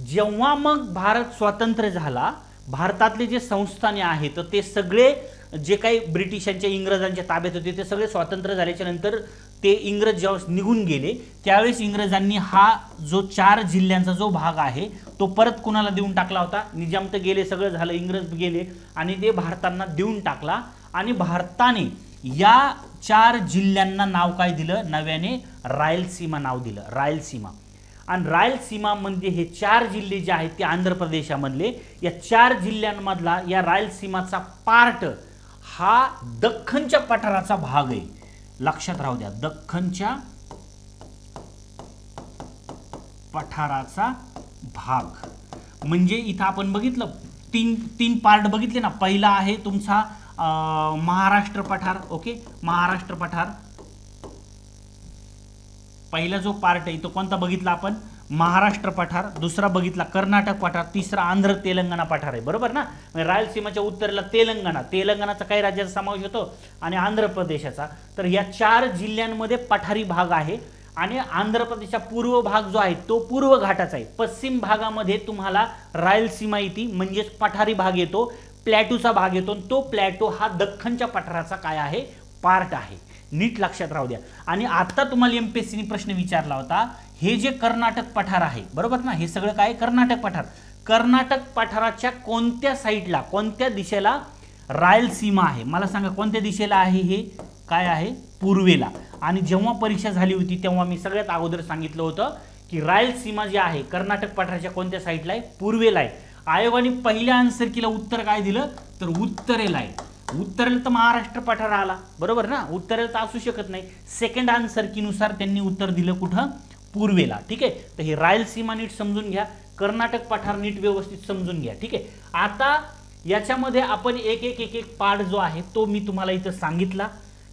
जेव्हा मग भारत स्वतंत्र झाला, भारतातले जे संस्थाने आहेत ते सगळे जे काही ब्रिटिशांच्या इंग्रजांच्या ताब्यात होते ते सगळे स्वातंत्र्य झाल्याच्या नंतर ते इंग्रज जेव्हा निघून गेले त्यावेळेस इंग्रजांनी हा जो 4 जिल्ह्यांचा जो भाग आहे तो परत कुणाला देऊन टाकला होता. निजाम तर गेले, सगळं झालं, इंग्रज गेले आणि ते भारतांना देऊन टाकला. आणि भारताने या 4 जिल्ह्यांना नाव काय दिलं, नव्याने रायलसीमा नाव दिलं, रायलसीमा. आणि रायलसीमा म्हणजे हे 4 जिल्हे जे आहेत ते आंध्र प्रदेशामधले, या 4 जिल्ह्यांमधला या रायलसीमाचा पार्ट हा दख्खनच्या पठाराचा भाग आहे. लक्षात राहू द्या, दख्खनच्या पठाराचा भाग. म्हणजे इथं आपण बघितलं तीन पार्ट बघितले ना. पहिला आहे तुमचा महाराष्ट्र पठार. ओके, महाराष्ट्र पठार पहिला जो पार्ट आहे तो कोणता बघितला आपण, महाराष्ट्र पठार. दुसरा बघितला कर्नाटक पठार. तिसरा आंध्र तेलंगणा पठार आहे. बरोबर ना. रायलसीमाच्या उत्तरेला तेलंगणाचा काही राज्याचा समावेश होतो आणि आंध्र प्रदेशाचा. तर या 4 जिल्ह्यांमध्ये पठारी भाग आहे. आणि आंध्र प्रदेशचा पूर्व भाग जो आहे तो पूर्व घाटाचा आहे. पश्चिम भागामध्ये तुम्हाला रायलसीमा येते म्हणजेच पठारी भाग येतो, प्लॅटूचा भाग येतो. तो प्लॅटो हा दख्खनच्या पठाराचा काय आहे, पार्ट आहे. नीट लक्षात राहू द्या. आणि आता तुम्हाला एमपीएससीने प्रश्न विचारला होता, हे जे कर्नाटक पठार आहे, बरोबर ना, हे सगळं काय कर्नाटक पठार, कर्नाटक पठाराच्या कोणत्या साईडला, कोणत्या दिशेला रायलसीमा आहे, मला सांगा कोणत्या दिशेला आहे, हे काय आहे, पूर्वेला. आणि जेव्हा परीक्षा झाली होती तेव्हा मी सगळ्यात अगोदर सांगितलं होतं की रायलसीमा जी आहे कर्नाटक पठाराच्या कोणत्या साईडला आहे, पूर्वेला आहे. आयोगाने पहिल्या आन्सर कीला उत्तर काय दिलं, तर उत्तरेला आहे. उत्तरेला तर महाराष्ट्र पठार आला, बरोबर ना, उत्तरेला तर असू शकत नाही. सेकंड आन्सर कीनुसार त्यांनी उत्तर दिलं कुठं, पूर्वेला. ठीक आहे, तर हे रायलसीमा नीट समजून घ्या, कर्नाटक पठार नीट व्यवस्थित समजून घ्या. ठीक आहे, आता याच्यामध्ये आपण एक पार्ट जो आहे तो मी तुम्हाला इथं सांगितला.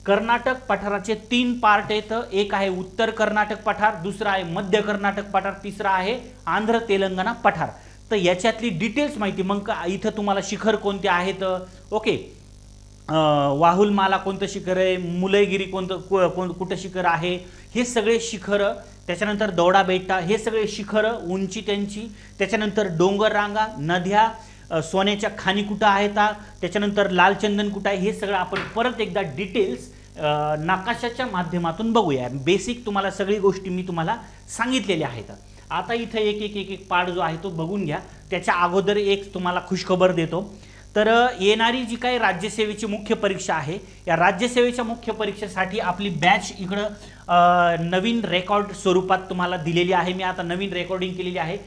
कर्नाटक पठाराचे 3 पार्ट आहेत. एक आहे उत्तर कर्नाटक पठार, दुसरा आहे मध्य कर्नाटक पठार, तिसरा आहे आंध्र तेलंगणा पठार. तर याच्यातली डिटेल्स माहिती, मग इथं तुम्हाला शिखर कोणते आहेत, ओके, वाहुलमाला कोणतं शिखर आहे, मुलैगिरी कुठं शिखर आहे, हे सगळे शिखर, त्याच्यानंतर दौडा बेटा, हे सगळे शिखर, उंची त्यांची, त्याच्यानंतर डोंगर रांगा, नद्या, सोन्याच्या खाणी कुठं आहेत, त्याच्यानंतर लालचंदन कुठं आहे, हे सगळं आपण परत एकदा डिटेल्स नकाशाच्या माध्यमातून बघूया. बेसिक तुम्हाला सगळी गोष्टी मी तुम्हाला सांगितलेल्या आहेत. आता इथं एक पार्ट जो आहे तो बघून घ्या. त्याच्या अगोदर एक तुम्हाला खुशखबर देतो. तर येणारी जी काही राज्यसेवेची मुख्य परीक्षा आहे, या राज्यसेवेच्या मुख्य परीक्षेसाठी आपली बॅच इकडं नवीन रेकॉर्ड स्वरूपात तुम्हाला दिलेली आहे. मी आता नवीन रेकॉर्डिंग केलेली आहे.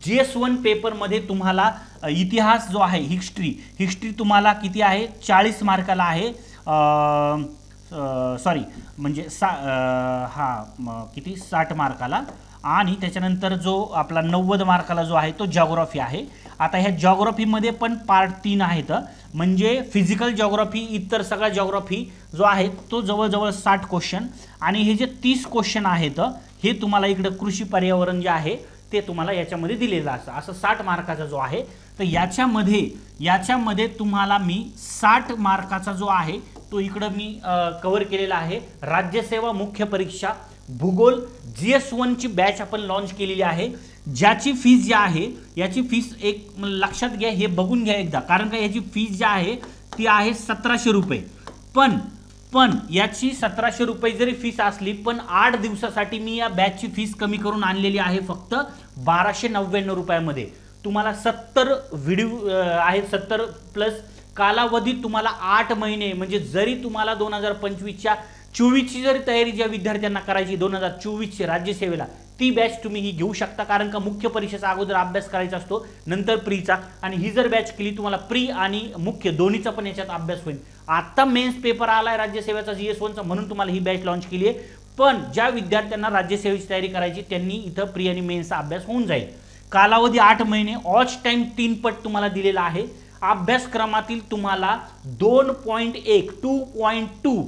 GS1 पेपरमध्ये तुम्हाला इतिहास जो आहे, हिस्ट्री तुम्हाला किती आहे, 40 मार्काला आहे. सॉरी, म्हणजे किती 60 मार्काला. आणि त्याच्यानंतर जो आपला 90 मार्काला जो आहे तो जॉग्राफी आहे. आता ह्या जॉग्राफीमध्ये पण पार्ट 3 आहेत, म्हणजे फिजिकल जॉग्राफी, इतर सगळा जॉग्राफी जो आहे तो जवळजवळ 60 क्वेश्चन. आणि हे जे 30 क्वेश्चन आहेत हे तुम्हाला इकडं कृषी पर्यावरण जे आहे ते तुम्हाला याच्यामध्ये दिलेलं असं 60 मार्काचा जो आहे. तर याच्यामध्ये तुम्हाला मी 60 मार्काचा जो आहे तो इकडं मी कव्हर केलेला आहे. राज्यसेवा मुख्य परीक्षा भूगोल GS1 ची बॅच आपण लॉन्च केलेली आहे, ज्याची फीस जी आहे, याची फीस एक लक्षात घ्या, हे बघून घ्या एकदा, कारण का याची फीस जी आहे ती आहे 1700 रुपये. पण याची 1700 रुपये जरी फीस असली, पण 8 दिवसासाठी मी या बॅचची फीस कमी करून आणलेली आहे फक्त 1299 रुपयामध्ये. तुम्हाला 70 व्हिडिओ आहेत, 70 प्लस कालावधीत तुम्हाला 8 महिने, म्हणजे जरी तुम्हाला 2025च्या 24ची जरी तयारी ज्या विद्यार्थ्यांना करायची 2024ची राज्यसेवेला, ती बॅच तुम्ही ही घेऊ शकता. कारण का मुख्य परीक्षेचा अगोदर अभ्यास करायचा असतो, नंतर प्रीचा. आणि ही जर बॅच केली तुम्हाला प्री आणि मुख्य दोन्हीचा पण याच्यात अभ्यास होईल. आता मेन्स पेपर आलाय राज्यसेवेचा GS1चा, म्हणून तुम्हाला ही बॅच लॉन्च केली आहे. पण ज्या विद्यार्थ्यांना राज्यसेवेची तयारी करायची त्यांनी इथं प्री आणि मेन्सचा अभ्यास होऊन जाईल. कालावधी 8 महिने, ऑच टाइम 3 पट तुम्हाला दिलेला आहे. अभ्यासक्रमातील तुम्हाला 2.1 2.2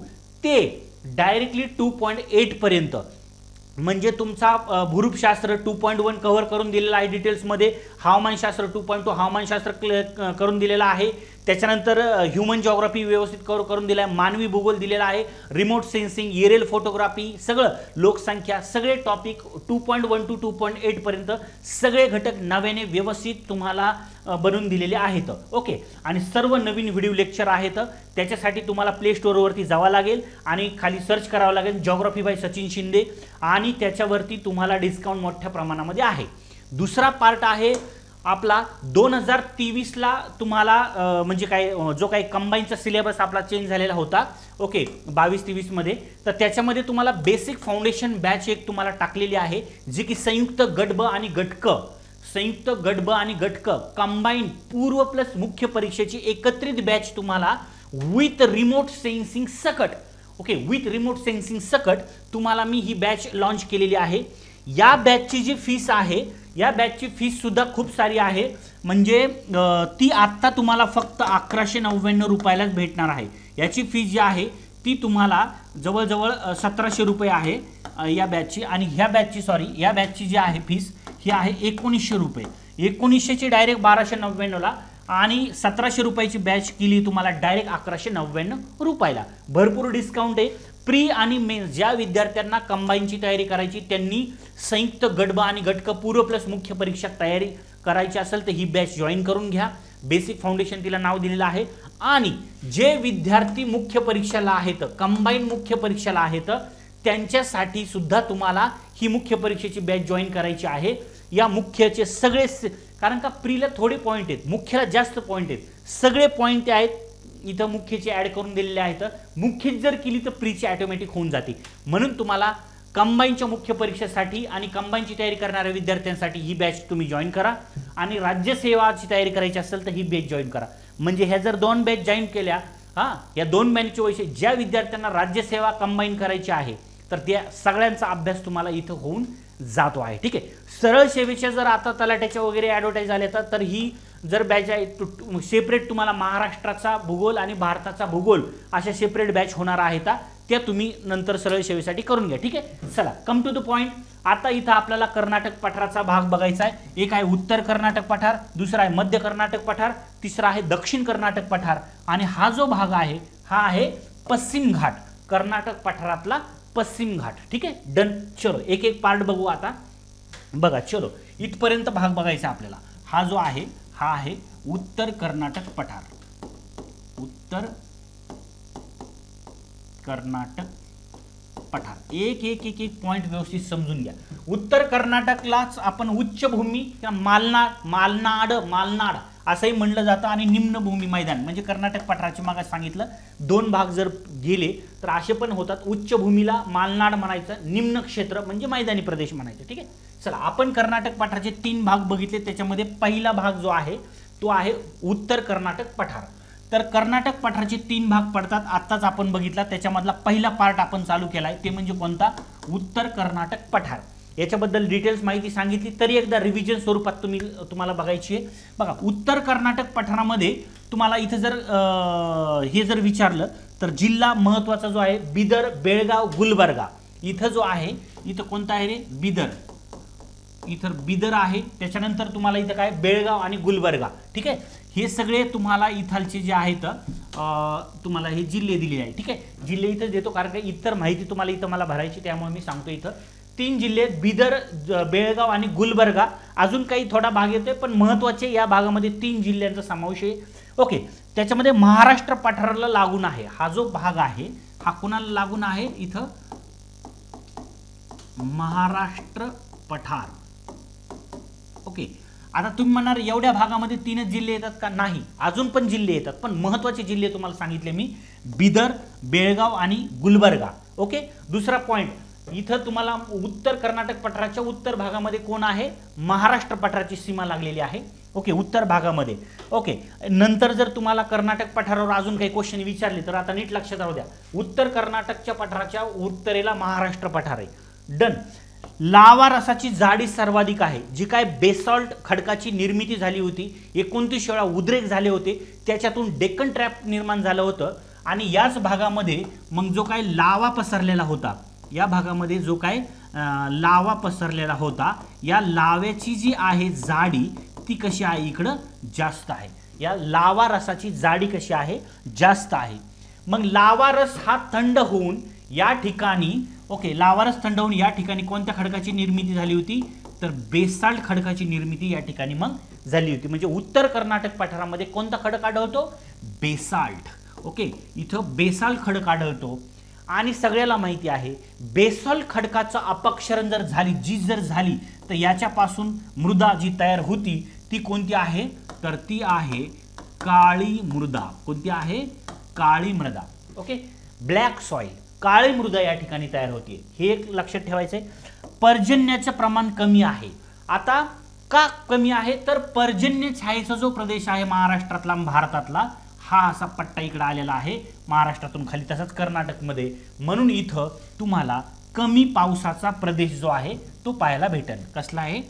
ते डायरेक्टली 2.8 पर्यंत म्हणजे तुमचा भूरूपशास्त्र 2.1 कव्हर करून दिलेला आहे डिटेल्समध्ये, हवामानशास्त्र 2.2 हवामानशास्त्र करून दिलेला आहे, त्याच्यानंतर ह्युमन जॉग्राफी व्यवस्थित कव्हर करून दिला आहे, मानवी भूगोल दिलेला आहे, रिमोट सेन्सिंग, एरियल फोटोग्राफी सगळं, लोकसंख्या सगळे टॉपिक 2.1 टू 2.8 पर्यंत सगळे घटक नव्याने व्यवस्थित तुम्हाला बनवून दिलेले आहेत. ओके, आणि सर्व नवीन व्हिडिओ लेक्चर आहेत. त्याच्यासाठी तुम्हाला प्ले स्टोअरवरती जावं लागेल आणि खाली सर्च करावं लागेल जॉग्राफी बाय सचिन शिंदे, आणि त्याच्यावरती तुम्हाला डिस्काउंट मोठ्या प्रमाणामध्ये आहे. दुसरा पार्ट आहे आपला 2023ला तुम्हाला म्हणजे काय जो काही कंबाईनचा सिलेबस आपला चेंज झालेला होता, ओके 22-23 मध्ये, तर त्याच्यामध्ये तुम्हाला बेसिक फाउंडेशन बॅच एक तुम्हाला टाकलेली आहे, जी की संयुक्त गट ब आणि गट क कंबाईन पूर्व प्लस मुख्य परीक्षेची एकत्रित बॅच तुम्हाला विथ रिमोट सेन्सिंग सकट, ओके विथ रिमोट सेन्सिंग सकट तुम्हाला मी ही बॅच लॉन्च केलेली आहे. या बॅचची जी फीस आहे, या बॅचची फीस सुद्धा खूप सारी आहे, म्हणजे ती आत्ता तुम्हाला फक्त 1199 रुपयालाच भेटणार आहे. याची फीस जी आहे ती तुम्हाला जवळजवळ 1700 रुपये आहे या बॅचची, आणि ह्या बॅचची जी आहे फीस ही आहे 1900 रुपये. 1900 ची डायरेक्ट 1299ला आणि 1700 रुपयाची बॅच केली तुम्हाला डायरेक्ट 1199 रुपयाला. भरपूर डिस्काउंट आहे. प्री आणि मेन्स ज्या विद्यार्थ्यांना कंबाईनची तयारी करायची, त्यांनी संयुक्त गट ब आणि गट क पूर्व प्लस मुख्य परीक्षा तयारी करायची असेल तर ही बॅच जॉईन करून घ्या. बेसिक फाउंडेशन तिला नाव दिलेलं आहे. आणि जे विद्यार्थी मुख्य परीक्षेला आहेत, कंबाईन मुख्य परीक्षेला आहेत, त्यांच्यासाठी सुद्धा तुम्हाला ही मुख्य परीक्षेची बॅच जॉईन करायची आहे. या मुख्यचे सगळे, कारण का प्रीला थोडे पॉईंट आहेत, मुख्यला जास्त पॉईंट आहेत, सगळे पॉईंट आहेत इथं मुख्यचे ॲड करून दिलेले आहेत. मुख्य जर केली तर प्रीची ऑटोमॅटिक होऊन जाते. म्हणून तुम्हाला कंबाईनच्या मुख्य परीक्षेसाठी आणि कंबाईनची तयारी करणाऱ्या विद्यार्थ्यांसाठी ही बॅच तुम्ही जॉईन करा, आणि राज्यसेवाची तयारी करायची असेल तर ही बॅच जॉईन करा. म्हणजे ह्या जर 2 बॅच जॉईन केल्या, या 2 बॅचचे वैशिष्ट्य, ज्या विद्यार्थ्यांना राज्यसेवा कंबाईन करायची आहे तर त्या सगळ्यांचा अभ्यास तुम्हाला इथं होऊन जातो आहे. ठीक आहे. सरळ सेवेच्या जर आता तलाट्याच्या वगैरे ॲडव्हर्टाईज झाल्या तर ही जर बॅच आहे सेपरेट तुम्हाला महाराष्ट्राचा भूगोल आणि भारताचा भूगोल अशा सेपरेट बॅच होणार आहेत, त्या तुम्ही नंतर सरळ सेवेसाठी करून घ्या. ठीक आहे. चला कम टू द पॉईंट. आता इथं आपल्याला कर्नाटक पठाराचा भाग बघायचा आहे. एक आहे उत्तर कर्नाटक पठार, दुसरा आहे मध्य कर्नाटक पठार, तिसरा आहे दक्षिण कर्नाटक पठार, आणि हा जो भाग आहे हा आहे पश्चिम घाट, कर्नाटक पठारातला पश्चिम घाट. ठीक आहे. डन. चलो एक एक पार्ट बघू आता. बघा चलो इथपर्यंत भाग बघायचा आपल्याला. हा जो आहे हा आहे उत्तर कर्नाटक पठार, उत्तर कर्नाटक पठार. एक एक एक एक पॉइंट व्यवस्थित समजून घ्या. उत्तर कर्नाटकलाच आपण उच्चभूमी किंवा मालनाड असंही म्हणलं जातं, आणि निम्नभूमी मैदान म्हणजे कर्नाटक पठाराचे मागे सांगितलं 2 भाग जर गेले तर असे पण होतात. उच्चभूमीला मालनाड म्हणायचं, निम्न क्षेत्र म्हणजे मैदानी प्रदेश म्हणायचं. ठीक आहे. चला आपण कर्नाटक पठाराचे 3 भाग बघितले. त्याच्यामध्ये पहिला भाग जो आहे तो आहे उत्तर कर्नाटक पठार. तर कर्नाटक पठाराचे 3 भाग पडतात. आत्ताच आपण बघितला, त्याच्यामधला पहिला पार्ट आपण चालू केला आहे, ते म्हणजे कोणता? उत्तर कर्नाटक पठार. याच्याबद्दल डिटेल्स माहिती सांगितली तरी एकदा रिव्हिजन स्वरूपात तुम्हाला बघायची आहे. बघा उत्तर कर्नाटक पठारामध्ये तुम्हाला इथं जर हे जर विचारलं तर जिल्हा महत्त्वाचा जो आहे बिदर, बेळगाव, गुलबर्गा. इथं जो आहे इथं कोणता आहे रे? बिदर. इथं बिदर आहे. त्याच्यानंतर तुम्हाला इथं काय? बेळगाव आणि गुलबर्गा. ठीक आहे. हे सगळे तुम्हाला इथालचे जे आहेत तुम्हाला हे जिल्हे दिले आहे. ठीक आहे. जिल्हे इथं देतो कारण का इतर माहिती तुम्हाला इथं मला भरायची, त्यामुळे मी सांगतो. इथं 3 जिल्हे बिदर, बेळगाव आणि गुलबर्गा. अजून काही थोडा भाग येतोय पण महत्त्वाचे या भागामध्ये 3 जिल्ह्यांचा समावेश आहे. ओके. त्याच्यामध्ये महाराष्ट्र पठाराला लागून आहे हा जो भाग आहे, हा कोणाला लागून आहे? इथं महाराष्ट्र पठार. ओके. आता तुम्ही म्हणणार एवढ्या भागामध्ये 3च जिल्हे येतात का? नाही, अजून पण जिल्हे येतात, पण महत्त्वाचे जिल्हे तुम्हाला सांगितले मी, बिदर, बेळगाव आणि गुलबर्गा. ओके. दुसरा पॉइंट, इथं तुम्हाला उत्तर कर्नाटक पठाराच्या उत्तर भागामध्ये कोण आहे? महाराष्ट्र पठाराची सीमा लागलेली आहे. ओके. उत्तर भागामध्ये. ओके. नंतर जर तुम्हाला कर्नाटक पठारावर अजून काही क्वेश्चन विचारले तर आता नीट लक्षात राहू द्या, उत्तर कर्नाटकच्या पठाराच्या उत्तरेला महाराष्ट्र पठार आहे. डन. लावा रसाची जाडी सर्वाधिक आहे, जी काय बेसॉल्ट खडकाची निर्मिती झाली होती, 29 वेळा उद्रेक झाले होते, त्याच्यातून डेक्कन ट्रॅप निर्माण झालं होतं आणि याच भागामध्ये मग जो काय लावा पसरलेला होता, या भागामध्ये जो काय लावा पसरलेला होता, या लाव्याची जी आहे जाडी ती कशी आहे, इकडं जास्त आहे. या लावा रसाची जाडी कशी आहे, जास्त आहे. मग लावा रस हा थंड होऊन या ठिकाणी ओके, लावा रस थंड होऊन या ठिकाणी कोणत्या खडकाची निर्मिती झाली होती, तर बेसाल्ट खडकाची निर्मिती या ठिकाणी मग झाली होती. म्हणजे उत्तर कर्नाटक पठारामध्ये कोणता खडक आढळतो, बेसाल्ट. ओके, इथं बेसाल्ट खडक आढळतो. आणि सगळ्याला माहिती आहे बेसॉल्ट खडकाचं अपक्षरण जर झाली, झीज जर झाली, तर याच्यापासून मृदा जी तयार होती ती कोणती आहे, तर ती आहे काळी मृदा. कोणती आहे, काळी मृदा. ओके, ब्लॅक सॉइल, काळी मृदा या ठिकाणी तयार होते. हे एक लक्षात ठेवायचं आहे. पर्जन्याचं प्रमाण कमी आहे. आता का कमी आहे, तर पर्जन्य छायेचा जो प्रदेश आहे महाराष्ट्रातला, भारतातला, हा असा पट्टा इकडे आलेला आहे महाराष्ट्रातून खाली, तसंच कर्नाटकमध्ये. म्हणून इथं तुम्हाला कमी पावसाचा प्रदेश जो आहे तो पाहायला भेटेल. कसला आहे,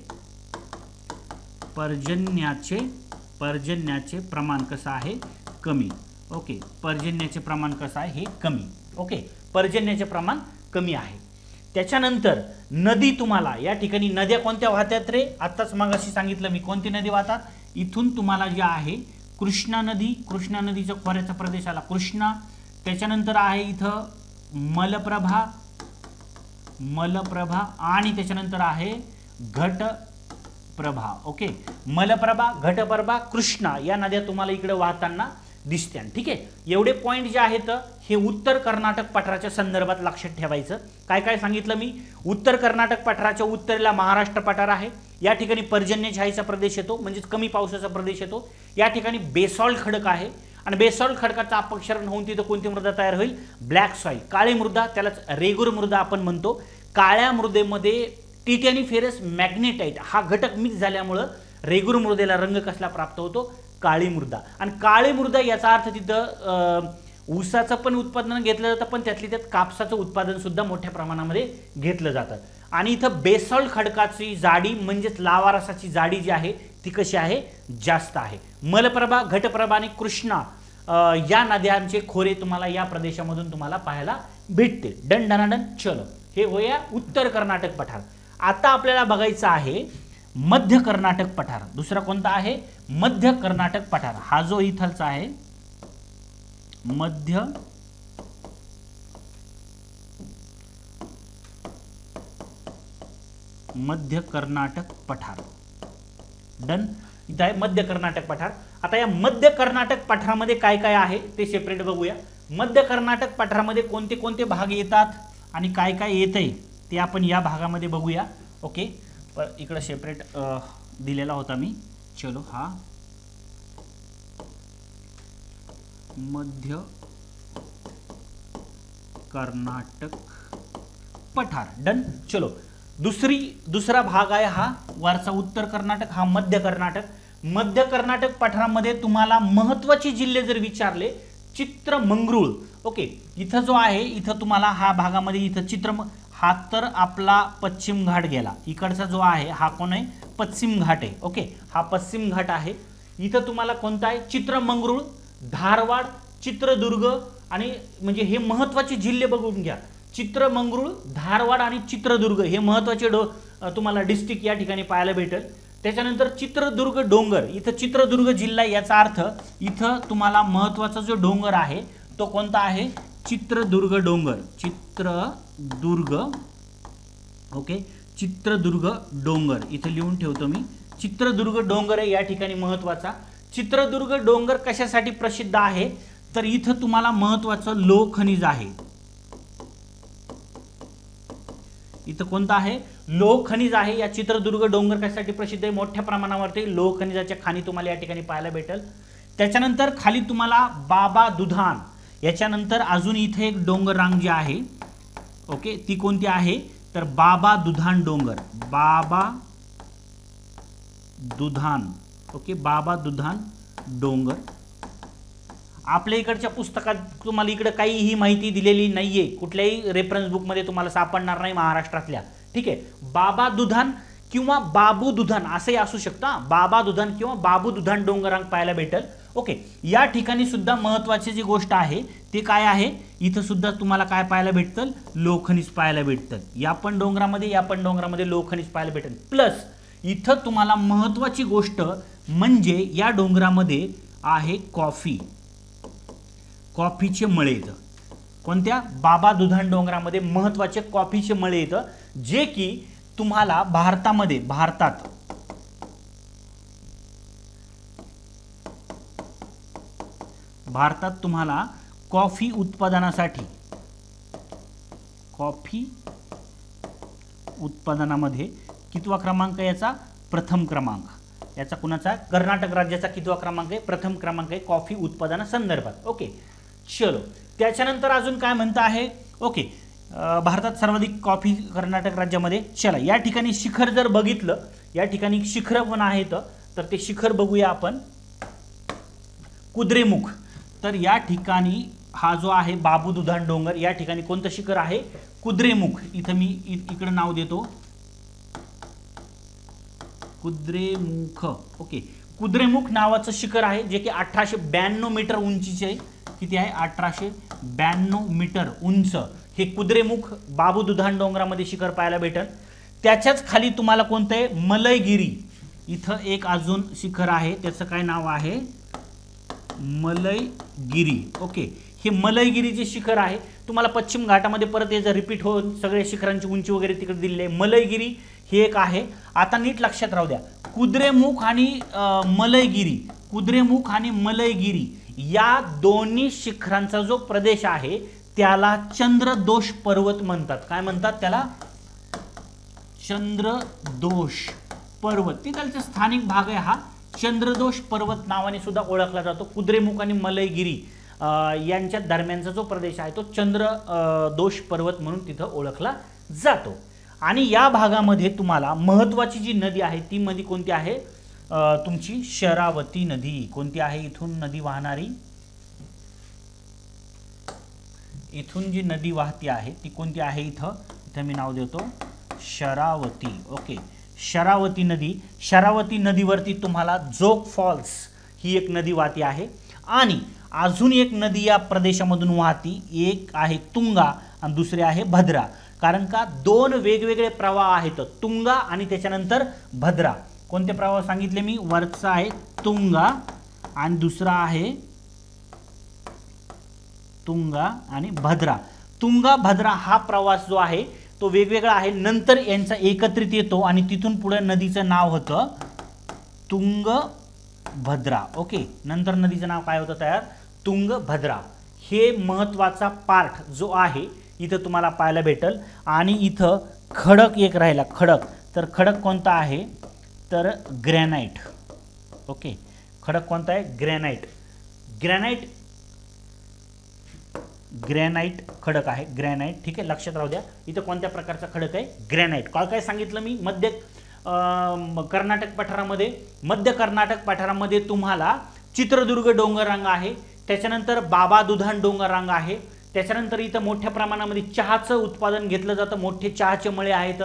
पर्जन्याचे प्रमाण कसं आहे, कमी. ओके, पर्जन्याचे प्रमाण कसं आहे, हे कमी. ओके, पर्जन्याचे प्रमाण कमी आहे. त्याच्यानंतर नदी, तुम्हाला या ठिकाणी नद्या कोणत्या वाहतात रे, आत्ताच मगाशी सांगितलं मी कोणती नदी वाहतात. इथून तुम्हाला जे आहे कृष्णा नदी, कृष्णा नदीच्या खोऱ्याचा प्रदेश आला कृष्णा. त्याच्यानंतर आहे इथं मलप्रभा आणि त्याच्यानंतर आहे घटप्रभा. ओके, मलप्रभा, घटप्रभा, कृष्णा या नद्या तुम्हाला इकडे वाहताना दिसत्या. ठीक आहे, एवढे पॉईंट जे आहेत हे उत्तर कर्नाटक पठाराच्या संदर्भात लक्षात ठेवायचं. काय काय सांगितलं मी, उत्तर कर्नाटक पठाराच्या उत्तरेला महाराष्ट्र पठार आहे, या ठिकाणी पर्जन्य छायेचा प्रदेश येतो, म्हणजे कमी पावसाचा प्रदेश येतो. या ठिकाणी बेसॉल्ट खडक आहे आणि बेसॉल्ट खडकाचं अपक्षरण होऊन तिथं कोणती मृदा तयार होईल, ब्लॅक सॉइल, काळी मृदा, त्यालाच रेगुर मृदा आपण म्हणतो. काळ्या मृदेमध्ये टिटॅनी फेरस मॅग्नेटाइट हा घटक मिक्स झाल्यामुळं रेगुर मृदेला रंग कसला प्राप्त होतो, काळी मृदा. आणि काळी मृदा याचा अर्थ तिथं ऊसाचं पण उत्पादन घेतलं जातं, पण त्यातली त्यात कापसाचं उत्पादन सुद्धा मोठ्या प्रमाणामध्ये घेतलं जातं. आणि इथं बेसॉल्ट खडकाची जाडी म्हणजेच लावा रसाची जाडी जी आहे ती कशी आहे, जास्त आहे. मलप्रभा, घटप्रभा आणि कृष्णा या नद्यांचे खोरे तुम्हाला या प्रदेशामधून तुम्हाला पाहायला भेटते. डन डनाडन. चलो, हे होया उत्तर कर्नाटक पठार. आता आपल्याला बघायचं आहे मध्य कर्नाटक पठार. दुसरा कोणता आहे, मध्य कर्नाटक पठार. हा जो इथलचा आहे मध्य कर्नाटक पठार. डन. इथं आहे मध्य कर्नाटक पठार. आता या मध्य कर्नाटक पठारामध्ये काय काय आहे ते सेपरेट बघूया. मध्य कर्नाटक पठारामध्ये कोणते कोणते भाग येतात आणि काय काय येतंय ते आपण या भागामध्ये बघूया. ओके, इकडे सेपरेट दिलेला होता मी. चलो, हा मध्य कर्नाटक पठार. डन. चलो, दुसरा भाग आहे हा वरचा उत्तर कर्नाटक, हा मध्य कर्नाटक. मध्य कर्नाटक पठारामध्ये तुम्हाला महत्त्वाचे जिल्हे जर विचारले, चित्रमंगळूर. ओके, इथं जो आहे इथं तुम्हाला हा भागामध्ये इथं हा तर आपला पश्चिम घाट गेला. इकडचा जो आहे हा कोण आहे, पश्चिम घाट आहे. ओके, हा पश्चिम घाट आहे. इथं तुम्हाला कोणता आहे, चित्रमंगळूर, धारवाड, चित्रदुर्ग. आणि म्हणजे हे महत्त्वाचे जिल्हे बघून घ्या. चित्रमंगळूर, धारवाड आणि चित्रदुर्ग हे महत्त्वाचे तुम्हाला डिस्ट्रिक्ट या ठिकाणी पाहायला भेटेल. त्याच्यानंतर चित्रदुर्ग डोंगर. इथं चित्रदुर्ग जिल्हा, याचा अर्थ इथं तुम्हाला महत्त्वाचा जो डोंगर आहे तो कोणता आहे, चित्रदुर्ग डोंगर. चित्रदुर्ग. ओके, चित्रदुर्ग डोंगर इथं लिहून ठेवतो मी. चित्रदुर्ग डोंगर आहे या ठिकाणी महत्त्वाचा. चित्रदुर्ग डोंगर कशासाठी प्रसिद्ध आहे, तर इथं तुम्हाला महत्त्वाचं लोह खनिज आहे. इथं कोणतं आहे, लोह खनिज आहे. या चित्रदुर्ग डोंगर कशासाठी प्रसिद्ध आहे, मोठ्या प्रमाणावरती लोह खनिजाच्या खाणी तुम्हाला या ठिकाणी पाहायला भेटेल. त्याच्यानंतर खाली तुम्हाला बाबा दुधान. याच्यानंतर अजून इथे एक डोंगर रांग जी आहे, ओके, ती कोणती आहे, तर बाबा दुधान डोंगर. बाबा दुधान. ओके, बाबा दुधान डोंगर. आपल्या इकडच्या पुस्तकात तुम्हाला इकडे काहीही माहिती दिलेली नाहीये, कुठल्याही रेफरन्स बुकमध्ये तुम्हाला सापडणार नाही महाराष्ट्रातल्या. ठीक आहे. बाबा दुधान किंवा बाबू दुधान असंही असू शकतं. बाबा दुधान किंवा बाबू दुधान डोंगररांग पाहायला भेटेल. ओके, या ठिकाणी सुद्धा महत्त्वाची जी गोष्ट आहे ते काय आहे, इथं सुद्धा तुम्हाला काय पाहायला भेटतं, लोखनिज पाहायला भेटतं. या पण डोंगरामध्ये लोखनिज पाहायला भेटेल. प्लस इथं तुम्हाला महत्त्वाची गोष्ट म्हणजे या डोंगरामध्ये आहे कॉफीचे मळे येतं. कोणत्या? बाबा दुधान डोंगरामध्ये महत्त्वाचे कॉफीचे मळे येतं, जे की तुम्हाला भारतात तुम्हाला कॉफी उत्पादनामध्ये कितवा क्रमांक याचा? प्रथम क्रमांक. याचा कुणाचा? कर्नाटक राज्याचा कितवा क्रमांक आहे? प्रथम क्रमांक आहे कॉफी उत्पादना संदर्भात. ओके, चलो. त्याच्यानंतर अजून काय म्हणता आहे? ओके, भारतात सर्वाधिक कॉफी कर्नाटक राज्यामध्ये. चला, या ठिकाणी शिखर जर बघितलं, या ठिकाणी शिखर पण आहेत, तर ते शिखर बघूया आपण. कुद्रेमुख. तर या ठिकाणी हा जो आहे बाबू दुधान डोंगर, या ठिकाणी कोणतं शिखर आहे? कुद्रेमुख. इथं मी इकडे नाव देतो, कुद्रेमुख. ओके, कुद्रेमुख नावाचं शिखर आहे, जे की 1892 मीटर उंचीचे आहे. किती आहे? 1892 मीटर उंच हे कुद्रेमुख बाबू दुधान डोंगरामध्ये शिखर पाहायला भेटेल. त्याच्याच खाली तुम्हाला कोणतं आहे? मलयगिरी. इथं एक अजून शिखर आहे, त्याचं काय नाव आहे? मलयगिरी. ओके, हे मलयगिरी जे शिखर आहे तुम्हाला पश्चिम घाटामध्ये परत याचं रिपीट होऊन सगळे शिखरांची उंची वगैरे तिकडे दिलेली आहे. मलयगिरी हे एक आहे. आता नीट लक्षात राहू द्या, कुद्रेमुख आणि मलयगिरी या दोन्ही शिखरांचा जो प्रदेश आहे त्याला चंद्रदोष पर्वत म्हणतात. काय म्हणतात त्याला? चंद्रदोष पर्वत. तिथलचा स्थानिक भाग आहे हा. चंद्रदोष पर्वत नावाने सुद्धा ओळखला जातो. कुद्रेमुख आणि मलयगिरी यांच्या दरम्यानचा जो प्रदेश आहे तो चंद्रदोष पर्वत म्हणून तिथं ओळखला जातो. आणि या भागामध्ये तुम्हाला महत्त्वाची जी नदी आहे ती नदी कोणती आहे? तुमची शरावती नदी. कोणती आहे? इथून नदी वाहणारी, इथून जी नदी वाहती आहे ती कोणती आहे? इथं मी नाव देतो शरावती. ओके, शरावती नदी. शरावती नदीवरती तुम्हाला जोग फॉल्स ही एक नदी वाहती आहे. आणि अजून एक नदी या प्रदेशामधून वाहती, एक आहे तुंगा आणि दुसरी आहे भद्रा. कारण का दोन वेगवेगळे प्रवाह आहेत, तुंगा आणि त्याच्यानंतर भद्रा. कोणते प्रवाह सांगितले मी? वरचा आहे तुंगा आणि दुसरा आहे तुंगा आणि भद्रा. तुंगा भद्रा हा प्रवास जो आहे तो वेगवेगळा आहे, नंतर यांचा एकत्रित येतो आणि तिथून पुढे नदीचं नाव होतं तुंगभद्रा. ओके, नंतर नदीचं नाव काय होतं तयार? तुंगभद्रा. हे महत्त्वाचा पार्ट जो आहे इथं तुम्हाला पाहायला भेटेल. आणि इथं खडक एक राहिला, खडक. तर खडक कोणता आहे? तर ग्रॅनाइट. ओके, खडक कोणता आहे? ग्रॅनाइट. ग्रॅनाइट खडक आहे, ग्रॅनाइट. ठीक आहे, लक्षात राहू द्या. इथं कोणत्या प्रकारचा खडक आहे? ग्रॅनाइट. काय सांगितलं मी? मध्य कर्नाटक पठारामध्ये तुम्हाला चित्रदुर्ग डोंगररांग आहे, त्याच्यानंतर बाबा दुधान डोंगररांग आहे, त्याच्यानंतर इथं मोठ्या प्रमाणामध्ये चहाचं उत्पादन घेतलं जातं, मोठे चहाचे मळे आहेत.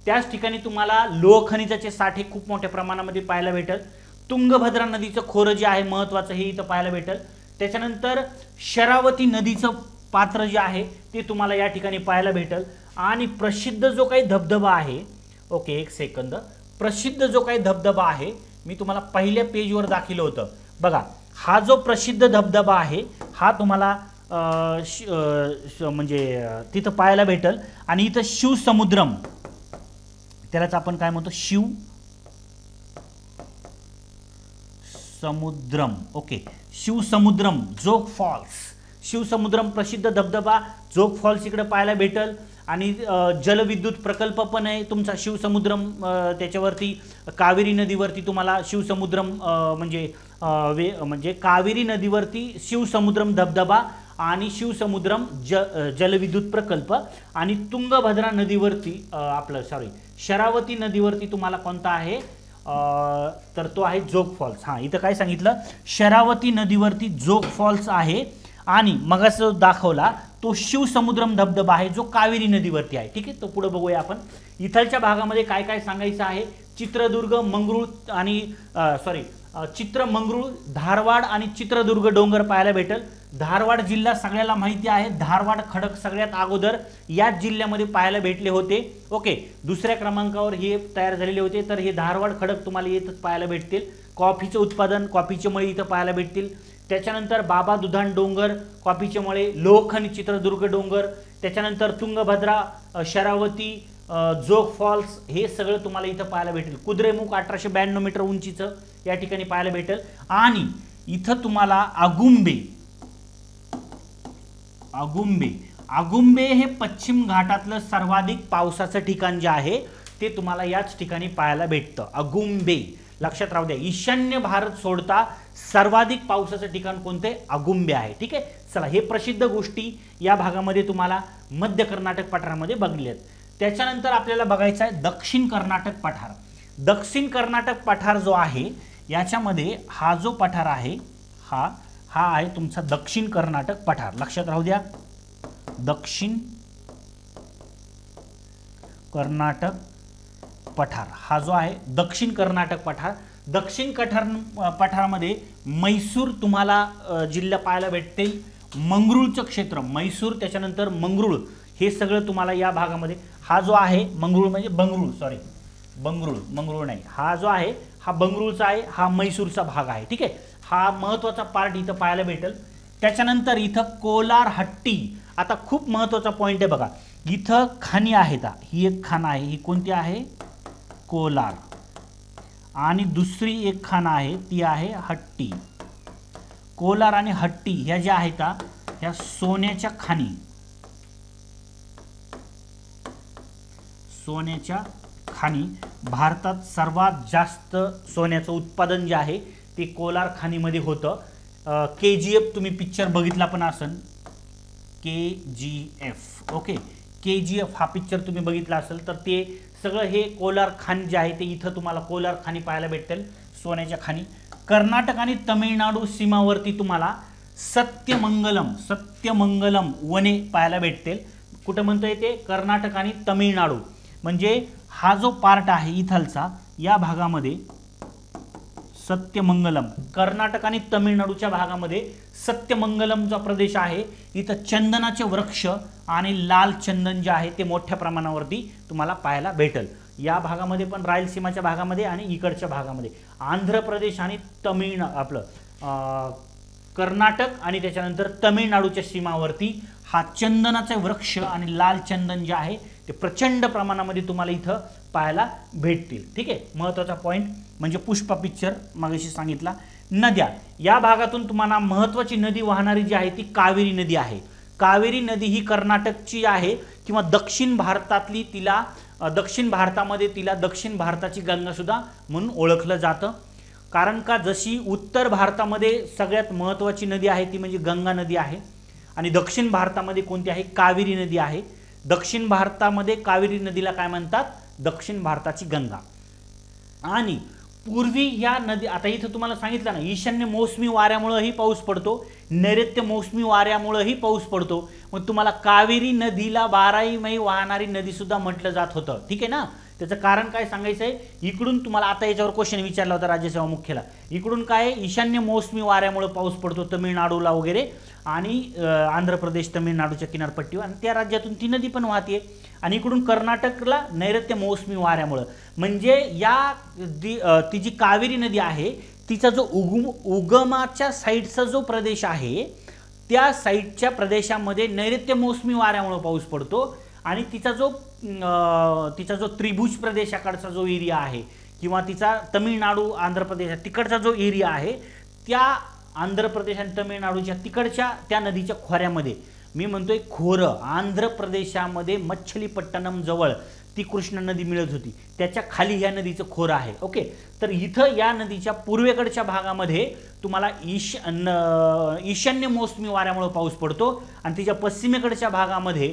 त्याच ठिकाणी तुम्हाला लोह खनिजाचे साठे खूप मोठ्या प्रमाणामध्ये पाहायला भेटेल. तुंगभद्रा नदीचं खोरं जे आहे महत्त्वाचं हे इथं पाहायला भेटेल. त्याच्यानंतर शरावती नदीचं पात्र जे आहे ते तुम्हाला या ठिकाणी पाहायला भेटेल. आणि प्रसिद्ध जो काही धबधबा आहे, ओके एक सेकंद, प्रसिद्ध जो काही धबधबा आहे मी तुम्हाला पहिल्या पेजवर दाखवलं होतं बघा. हा जो प्रसिद्ध धबधबा आहे हा तुम्हाला म्हणजे तिथं पाहायला भेटेल. आणि इथं शिवसमुद्रम, त्यालाच आपण काय म्हणतो? शिवसमुद्रम. ओके, शिवसमुद्रम जोग फॉल्स. शिवसमुद्रम प्रसिद्ध धबधबा, जोग फॉल्स इकडे पाहायला भेटेल. आणि जलविद्युत प्रकल्प पण आहे तुमचा शिवसमुद्रम. त्याच्यावरती कावेरी नदीवरती तुम्हाला शिवसमुद्रम म्हणजे कावेरी नदीवरती शिवसमुद्रम धबधबा आणि शिवसमुद्रम जलविद्युत प्रकल्प. आणि तुंगभद्रा नदीवरती शरावती नदीवरती तुम्हाला कोणता आहे? तर तो आहे जोग फॉल्स. हां, इथं काय सांगितलं? शरावती नदीवरती जोग फॉल्स आहे. आणि मगाच जो दाखवला तो शिवसमुद्रम धबधबा आहे जो कावेरी नदीवरती आहे. ठीक आहे, तो पुढे बघूया आपण. इथलच्या भागामध्ये काय काय सांगायचं आहे, चित्रदुर्ग, मंगरूळ आणि चित्रमंगरूळ, धारवाड आणि चित्रदुर्ग डोंगर पाहायला भेटेल. धारवाड जिल्हा सगळ्याला माहिती आहे, धारवाड खडक सगळ्यात अगोदर याच जिल्ह्यामध्ये पाहायला भेटले होते. ओके, दुसऱ्या क्रमांकावर हे तयार झालेले होते. तर हे धारवाड खडक तुम्हाला येतच पाहायला भेटतील. कॉफीचं उत्पादन, कॉफीचे मळे इथं पाहायला भेटतील. त्याच्यानंतर बाबा दुधाण डोंगर, कॉफीचे मळे, लोखंड, चित्रदुर्ग डोंगर, त्याच्यानंतर तुंगभद्रा, शरावती, जोग फॉल्स, हे सगळं तुम्हाला इथं पाहायला भेटेल. कुद्रेमुख 1892 मीटर उंचीचं या ठिकाणी पाहायला भेटेल. आणि इथं तुम्हाला अगुंबे हे पश्चिम घाटातलं सर्वाधिक पावसाचं ठिकाण जे आहे ते तुम्हाला याच ठिकाणी पाहायला भेटतं. अगुंबे लक्षात राहू द्या. ईशान्य भारत सोडता सर्वाधिक पावसाचं ठिकाण कोणते? अगुंबे आहे. ठीक आहे, चला हे प्रसिद्ध गोष्टी या भागामध्ये तुम्हाला मध्य कर्नाटक पठारामध्ये बघलेत. त्याच्यानंतर आपल्याला बघायचं आहे दक्षिण कर्नाटक पठार. दक्षिण कर्नाटक पठार जो आहे याच्यामध्ये हा जो पठार आहे हा आहे तुमचा दक्षिण कर्नाटक पठार. लक्षात राहू द्या, दक्षिण कर्नाटक पठार हा जो आहे दक्षिण कर्नाटक पठार. दक्षिण पठारामध्ये मैसूर तुम्हाला जिल्हा पाहायला भेटतील. मंगरूळचं क्षेत्र, मैसूर त्याच्यानंतर मंगरूळ, हे सगळं तुम्हाला या भागामध्ये, हा जो आहे मंगरूळ म्हणजे मंगरूळ नाही, हा जो आहे हा बंगरूळचा आहे, हा मैसूरचा भाग आहे. ठीक आहे, हा महत्त्वाचा पार्ट इथं पाहायला भेटेल. त्याच्यानंतर इथं कोलार हट्टी, आता खूप महत्त्वाचा पॉईंट आहे बघा. इथं खाणी आहेत, ही एक खाण आहे, ही कोणती आहे? कोलार. आणि दुसरी एक खाण आहे ती आहे हट्टी. कोलार आणि हट्टी ह्या ज्या आहेत ह्या सोन्याच्या खाणी, भारतात सर्वात जास्त सोन्याचं उत्पादन जे आहे ते कोलार खाणीमध्ये होतं. KGF तुम्ही पिक्चर बघितला पण असेल, KGF. ओके, KGF हा पिक्चर तुम्ही बघितला असेल तर ते सगळं हे कोलार खाणी जे आहे ते इथं तुम्हाला कोलार खाणी पाहायला भेटेल, सोन्याच्या खाणी. कर्नाटक आणि तमिळनाडू सीमावर्ती तुम्हाला सत्यमंगलम वने पाहायला भेटतील. कुठं म्हणतोय ते? कर्नाटक आणि तमिळनाडू. म्हणजे हा जो पार्ट आहे इथलचा, या भागामध्ये सत्यमंगलम, कर्नाटक आणि तमिळनाडूच्या भागामध्ये सत्यमंगलमचा प्रदेश आहे. इथं चंदनाचे वृक्ष आणि लाल चंदन जे आहे ते मोठ्या प्रमाणावरती तुम्हाला पाहायला भेटेल. या भागामध्ये पण रायलसीमाच्या भागामध्ये आणि इकडच्या भागामध्ये आंध्र प्रदेश आणि कर्नाटक आणि त्याच्यानंतर तमिळनाडूच्या सीमावरती हा चंदनाचे वृक्ष आणि लाल चंदन जे आहे ते प्रचंड प्रमाणामध्ये तुम्हाला इथं पाहायला भेटतील. ठीक आहे, महत्त्वाचा पॉईंट म्हणजे पुष्पा पिक्चर मागाशी सांगितला. नद्या, या भागातून तुम्हाला महत्त्वाची नदी वाहणारी जी आहे ती कावेरी नदी आहे. कावेरी नदी ही कर्नाटकची आहे किंवा दक्षिण भारतातली, दक्षिण भारतामध्ये तिला दक्षिण भारताची गंगा सुद्धा म्हणून ओळखलं जातं. कारण का जशी उत्तर भारतामध्ये सगळ्यात महत्त्वाची नदी आहे ती म्हणजे गंगा नदी आहे आणि दक्षिण भारतामध्ये कोणती आहे? कावेरी नदी आहे. दक्षिण भारतामध्ये कावेरी नदीला काय म्हणतात? दक्षिण भारताची गंगा. आणि पूर्वी या नदी, आता इथं तुम्हाला सांगितलं ना, ईशान्य मोसमी वाऱ्यामुळेही पाऊस पडतो, नैऋत्य मोसमी वाऱ्यामुळेही पाऊस पडतो. मग तुम्हाला कावेरी नदीला 12ही मै वाहणारी नदी सुद्धा म्हटलं जात होतं. ठीक आहे ना, त्याचं कारण काय सांगायचं आहे? इकडून तुम्हाला आता याच्यावर क्वेश्चन विचारला होता राज्यसेवा मुख्याला. इकडून काय? ईशान्य मोसमी वाऱ्यामुळे पाऊस पडतो तमिळनाडूला वगैरे आणि आंध्र प्रदेश तमिळनाडूच्या किनारपट्टीवर, आणि त्या राज्यातून ती नदी पण वाहते. आणि इकडून कर्नाटकला नैऋत्य मोसमी वाऱ्यामुळे, म्हणजे ती जी कावेरी नदी आहे तिचा जो उगमाच्या साईडचा जो प्रदेश आहे त्या साईडच्या प्रदेशामध्ये नैऋत्य मोसमी वाऱ्यामुळे पाऊस पडतो. आणि तिचा जो त्रिभुज प्रदेशाकडचा जो एरिया आहे किंवा तिचा तमिळनाडू आंध्र प्रदेश तिकडचा जो एरिया आहे, त्या आंध्र प्रदेश आणि तमिळनाडूच्या तिकडच्या त्या नदीच्या खोऱ्यामध्ये, मी म्हणतोय खोरं, आंध्र प्रदेशामध्ये मच्छलीपट्टणम जवळ ती कृष्णा नदी मिळत होती, त्याच्या खाली या नदीचं खोरं आहे. ओके, तर इथं या नदीच्या पूर्वेकडच्या भागामध्ये तुम्हाला ईशान्य मोसमी वाऱ्यामुळे पाऊस पडतो आणि तिच्या पश्चिमेकडच्या भागामध्ये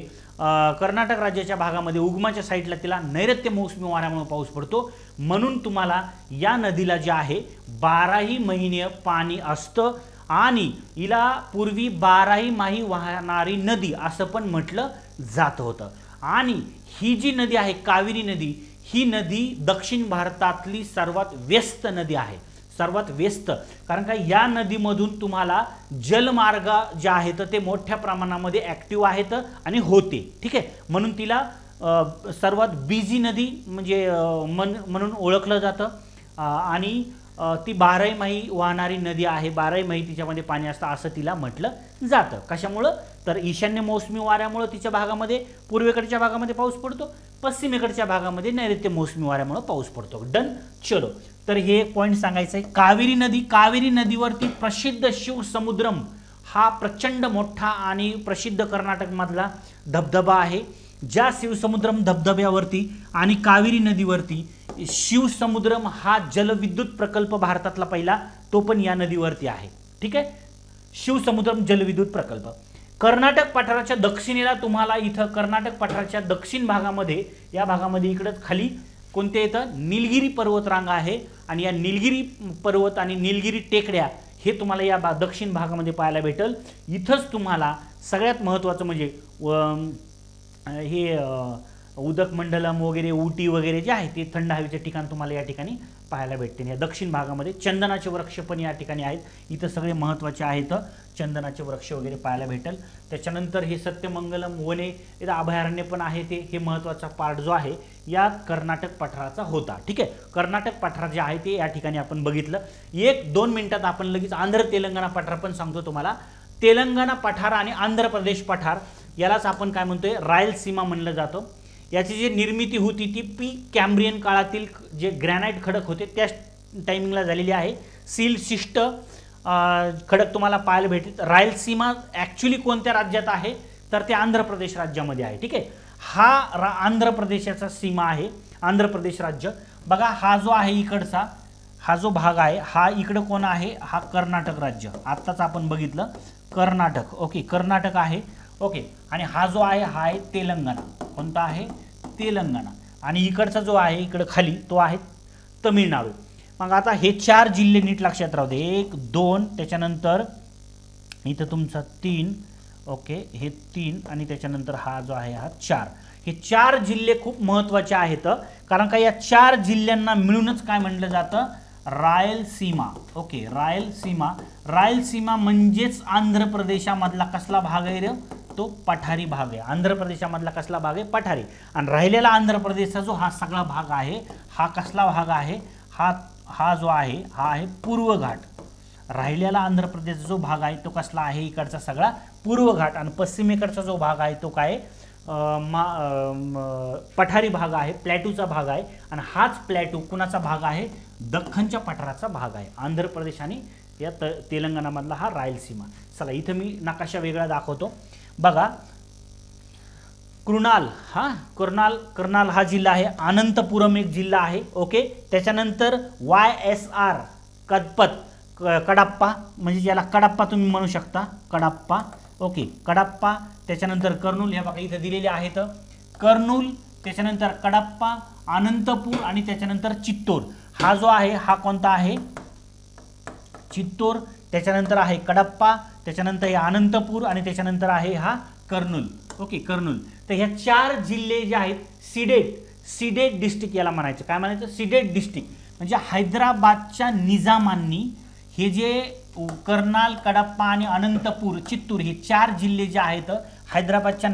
कर्नाटक राज्याच्या भागामध्ये उगमाच्या साईडला तिला नैऋत्य मोसमी वाऱ्यामुळे पाऊस पडतो. म्हणून तुम्हाला या नदीला जे आहे 12ही महिने पाणी असतं आणि हिला पूर्वी 12ही माही वाहणारी नदी असं पण म्हटलं जात होतं. आणि ही जी नदी आहे कावेरी नदी, ही नदी दक्षिण भारतातली सर्वात व्यस्त नदी आहे, सर्वात व्यस्त. कारण का या नदीमधून तुम्हाला जलमार्ग जे आहेत ते मोठ्या प्रमाणामध्ये ॲक्टिव्ह आहेत आणि होते. ठीक आहे, म्हणून तिला सर्वात बिझी नदी म्हणजे म्हणून ओळखलं जातं. आणि ती 12 महिने वाहणारी नदी आहे, 12 महिने तिच्यामध्ये पाणी असतं असं तिला म्हटलं जातं. कशामुळं? तर ईशान्य मोसमी वाऱ्यामुळं तिच्या भागामध्ये, पूर्वेकडच्या भागामध्ये पाऊस पडतो, पश्चिमेकडच्या भागामध्ये नैऋत्य मोसमी वाऱ्यामुळं पाऊस पडतो. डन. चलो, तर हे पॉईंट सांगायचं आहे. कावेरी नदी, कावेरी नदीवरती प्रसिद्ध शिवसमुद्रम हा प्रचंड मोठा आणि प्रसिद्ध कर्नाटकमधला धबधबा आहे. ज्या शिवसमुद्रम धबधब्यावरती आणि कावेरी नदीवरती शिवसमुद्रम हा जलविद्युत प्रकल्प भारतातला पहिला, तो पण या नदीवरती आहे. ठीक आहे, शिवसमुद्रम जलविद्युत प्रकल्प. कर्नाटक पठाराच्या दक्षिणेला तुम्हाला इथं कर्नाटक पठाराच्या दक्षिण भागामध्ये, या भागामध्ये इकडं खाली कोणते येतं? निलगिरी पर्वतरांग आहे. आणि या निलगिरी पर्वत आणि निलगिरी टेकड्या हे तुम्हाला या दक्षिण भागामध्ये पाहायला भेटेल. इथंच तुम्हाला सगळ्यात महत्त्वाचं म्हणजे हे उदकमंडलम वगैरे, उटी वगैरे जे आहे ते थंड हवेचे ठिकाण तुम्हाला या ठिकाणी पाहायला भेटते. या दक्षिण भागामध्ये चंदनाचे वृक्ष पण या ठिकाणी आहेत. इथं सगळे महत्त्वाचे आहेत चंदनाचे वृक्ष वगैरे पाहायला भेटेल. त्याच्यानंतर हे सत्यमंगलम वने, इथं अभयारण्य पण आहे. ते हे महत्त्वाचा पार्ट जो आहे या कर्नाटक पठाराचा होता. ठीक आहे, कर्नाटक पठार जे आहे ते या ठिकाणी आपण बघितलं. 1-2 मिनिटात आपण लगेच आंध्र तेलंगणा पठार पण सांगतो तुम्हाला. तेलंगणा पठार आणि आंध्र प्रदेश पठार यालाच आपण काय म्हणतोय? रायलसीमा म्हणलं जातं. याची जी निर्मिती होती ती कॅम्ब्रियन काळातील जे ग्रॅनाइट खडक होते त्या टायमिंगला झालेली आहे. सील शिष्ट खडक तुम्हाला पाहायला भेटेल. रायलसीमा ॲक्च्युली कोणत्या राज्यात आहे? तर ते आंध्र प्रदेश राज्यामध्ये आहे. ठीक आहे, हा आंध्र प्रदेशाचा सीमा आहे, आंध्र प्रदेश राज्य. बघा हा जो आहे इकडचा, हा जो भाग आहे हा इकडं कोण आहे? हा कर्नाटक राज्य. आत्ताच आपण बघितलं कर्नाटक. ओके, कर्नाटक आहे. ओके, आणि हा जो आहे हा आहे तेलंगणा. कोणता आहे? तेलंगणा. आणि इकडचा जो आहे इकडं खाली तो आहे तमिळनाडू. मग आता हे 4 जिल्हे नीट लक्षात राहू दे. 1, 2, त्याच्यानंतर इथं तुमचा 3. ओके, हे 3 आणि त्याच्यानंतर हा जो आहे हा 4. हे 4 जिल्हे खूप महत्त्वाचे आहेत. कारण का या 4 जिल्ह्यांना मिळूनच काय म्हटलं जातं? रायलसीमा. ओके, रायलसीमा. रायलसीमा म्हणजेच आंध्र प्रदेशामधला कसला भाग आहे रे? तो पठारी भाग आहे. आंध्र प्रदेशामधला कसला भाग आहे? पठारी. आणि राहिलेला आंध्र प्रदेशचा जो हा सगळा भाग आहे हा कसला भाग आहे? हा जो आहे हा आहे पूर्व घाट. राहिलेला आंध्र प्रदेशचा जो भाग आहे तो कसला आहे? इकडचा सगळा पूर्व घाट. आणि पश्चिमेकडचा जो भाग आहे तो काय? पठारी भाग आहे, प्लॅटूचा भाग आहे. आणि हाच प्लॅटू कुणाचा भाग आहे? दख्खनच्या पठाराचा भाग आहे. आंध्र प्रदेश आणि या तेलंगणामधला हा रायलसीमा. चला इथं मी नकाशा वेगळा दाखवतो. बघा, कृणाल कर्नाल हा जिल्हा आहे. अनंतपुरम एक जिल्हा आहे. ओके, त्याच्यानंतर YSR कडाप्पा, म्हणजे ज्याला कडाप्पा तुम्ही म्हणू शकता, कडाप्पा. ओके, कडाप्पा. त्याच्यानंतर कर्नूल, हे बघा इथं दिलेले आहेत. कर्नूल, त्याच्यानंतर कडाप्पा, अनंतपूर आणि त्याच्यानंतर चित्तोर. हा जो आहे हा कोणता आहे? चित्तोर. त्याच्यानंतर आहे कडप्पा, त्याच्यानंतर हे अनंतपूर आणि त्याच्यानंतर आहे हा कर्नूल. ओके, कर्नूल. तर ह्या 4 जिल्हे जे आहेत सीडेड डिस्ट्रिक्ट याला म्हणायचं. काय म्हणायचं? Seeded district. म्हणजे हैदराबादच्या निजामांनी हे जे कर्नाल, कडप्पा आणि अनंतपूर, चित्तूर हे 4 जिल्हे जे आहेत हैदराबादच्या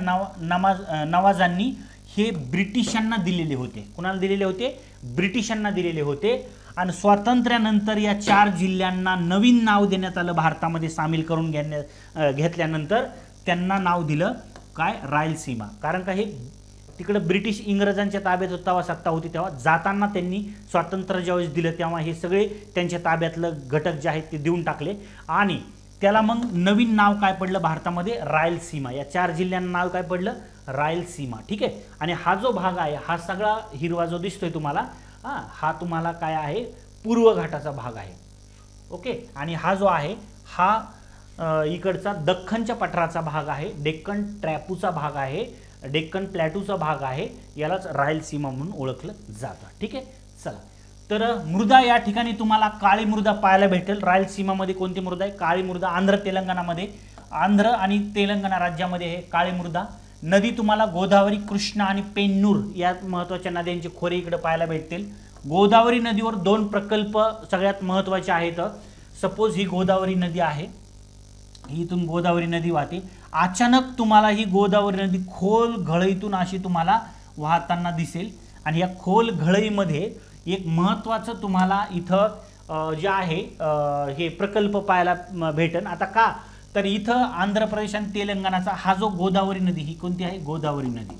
नवाजांनी हे ब्रिटिशांना दिलेले होते. कुणाला दिलेले होते? ब्रिटिशांना दिलेले होते. आणि स्वातंत्र्यानंतर या 4 जिल्ह्यांना नवीन नाव देण्यात आलं. भारतामध्ये सामील करून घेतल्यानंतर त्यांना नाव दिलं काय? रायलसीमा. कारण का हे तिकडं ब्रिटिश इंग्रजांच्या ताब्यात तेव्हा सत्ता होती. तेव्हा जाताना त्यांनी स्वातंत्र्य ज्यावेळेस दिलं तेव्हा हे सगळे त्यांच्या ताब्यातलं घटक जे आहेत ते देऊन टाकले. आणि त्याला मग नवीन नाव काय पडलं भारतामध्ये? रायलसीमा. या 4 जिल्ह्यांना नाव काय पडलं? रायलसीमा. ठीक आहे. आणि हा जो भाग आहे हा सगळा हिरवा जो दिसतोय तुम्हाला, हा तुम्हाला काय आहे? पूर्व घाटाचा भाग आहे. ओके, आणि हा जो आहे हा इकडचा दख्खनच्या पठाराचा भाग आहे, डेक्कन ट्रॅपूचा भाग आहे, डेक्कन प्लॅटूचा भाग आहे. यालाच रायलसीमा म्हणून ओळखलं जातं. ठीक आहे. चला, तर मृदा या ठिकाणी तुम्हाला काळी मृदा पाहायला भेटेल. रायलसीमामध्ये कोणती मृदा आहे? काळी मृदा. आंध्र तेलंगणामध्ये, आंध्र आणि तेलंगणा राज्यामध्ये हे काळी मृदा. नदी तुम्हाला गोदावरी, कृष्णा आणि पेन्नूर या महत्त्वाच्या नद्यांचे खोरे इकडे पाहायला भेटतील. गोदावरी नदीवर 2 प्रकल्प सगळ्यात महत्त्वाचे आहेत. सपोज ही गोदावरी नदी आहे, इथून गोदावरी नदी वाहते. अचानक तुम्हाला ही गोदावरी नदी खोल घळईतून अशी तुम्हाला वाहताना दिसेल आणि या खोल घळईमध्ये एक महत्त्वाचं तुम्हाला इथं जे आहे हे प्रकल्प पाहायला भेटेल. आता का तर इथं आंध्र प्रदेश आणि तेलंगणाचा हा जो गोदावरी नदी, ही कोणती आहे? गोदावरी नदी.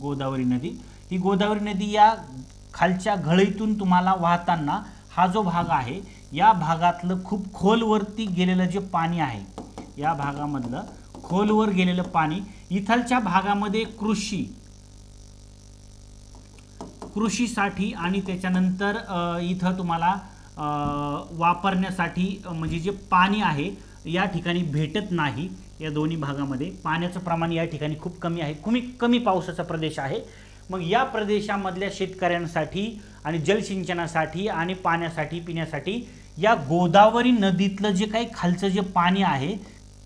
गोदावरी नदी ही गोदावरी नदी या खालच्या घळईतून तुम्हाला वाहताना हा जो भाग आहे या भागातलं खूप खोलवरती गेलेलं जे पाणी आहे, या भागामधलं खोलवर गेलेलं पाणी इथलच्या भागामध्ये कृषीसाठी आणि त्याच्यानंतर इथं तुम्हाला वापरण्यासाठी म्हणजे जे पाणी आहे या ठिकाणी भेटत नाही. या दोन्ही भागामध्ये पाण्याचं प्रमाण या ठिकाणी खूप कमी आहे, कमी पावसाचा प्रदेश आहे. मग या प्रदेशामधल्या शेतकऱ्यांसाठी आणि जलसिंचनासाठी आणि पाण्यासाठी पिण्यासाठी या गोदावरी नदीतलं जे काही खालचं जे पाणी आहे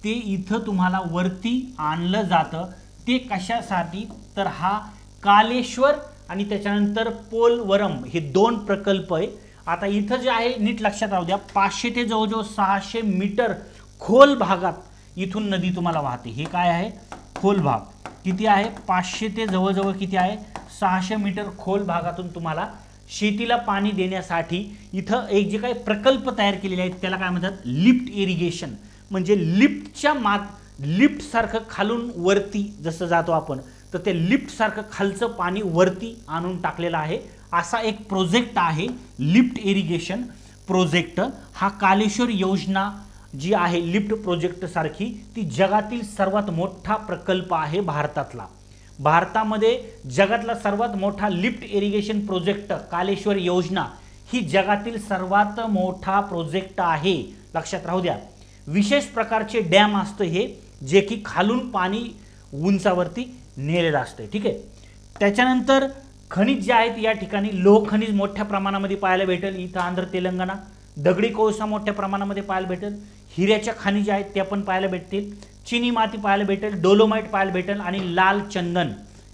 ते इथं तुम्हाला वरती आणलं जातं. ते कशासाठी तर हा कालेश्वर आणि त्याच्यानंतर पोलवरम हे 2 प्रकल्प आहे. आता इथं जे आहे नीट लक्षात राहू द्या, 500 ते जवळजवळ 600 मीटर खोल भागात इथून नदी तुम्हाला वाहते. हे काय आहे? खोल भाग. किती आहे? 500 ते जवळजवळ किती आहे? 600 मीटर खोल भागातून तुम्हाला शेतीला पाणी देण्यासाठी इथं एक जे काही प्रकल्प तयार केलेले आहेत त्याला काय म्हणतात? Lift irrigation. म्हणजे लिफ्ट सारखं खालून वरती जसं जातो आपण, तर ते लिफ्ट सारखं खालचं पाणी वरती आणून टाकलेलं आहे. असा एक प्रोजेक्ट आहे लिफ्ट इरिगेशन प्रोजेक्ट. हा कालेश्वर योजना जी आहे लिफ्ट प्रोजेक्ट सारखी, ती जगातील सर्वात मोठा प्रकल्प आहे भारतातला. भारतामध्ये जगातला सर्वात मोठा लिफ्ट इरिगेशन प्रोजेक्ट कालेश्वर योजना ही जगातील सर्वात मोठा प्रोजेक्ट आहे. लक्षात राहू द्या. विशेष प्रकारचे डॅम असतं हे, जे की खालून पाणी उंचावरती नेलेलं असतं. ठीक आहे. त्याच्यानंतर खनिज जे आहेत या ठिकाणी लोह खनिज मोठ्या प्रमाणामध्ये पाहायला भेटेल. इथं आंध्र तेलंगणा दगडी कोळसा मोठ्या प्रमाणामध्ये पाहायला भेटेल. हिऱ्याच्या खनिज आहेत त्या पण पाहायला भेटतील. चिनी माती पाहायला भेटेल, डोलोमाइट पाहायला भेटेल आणि लाल चंदन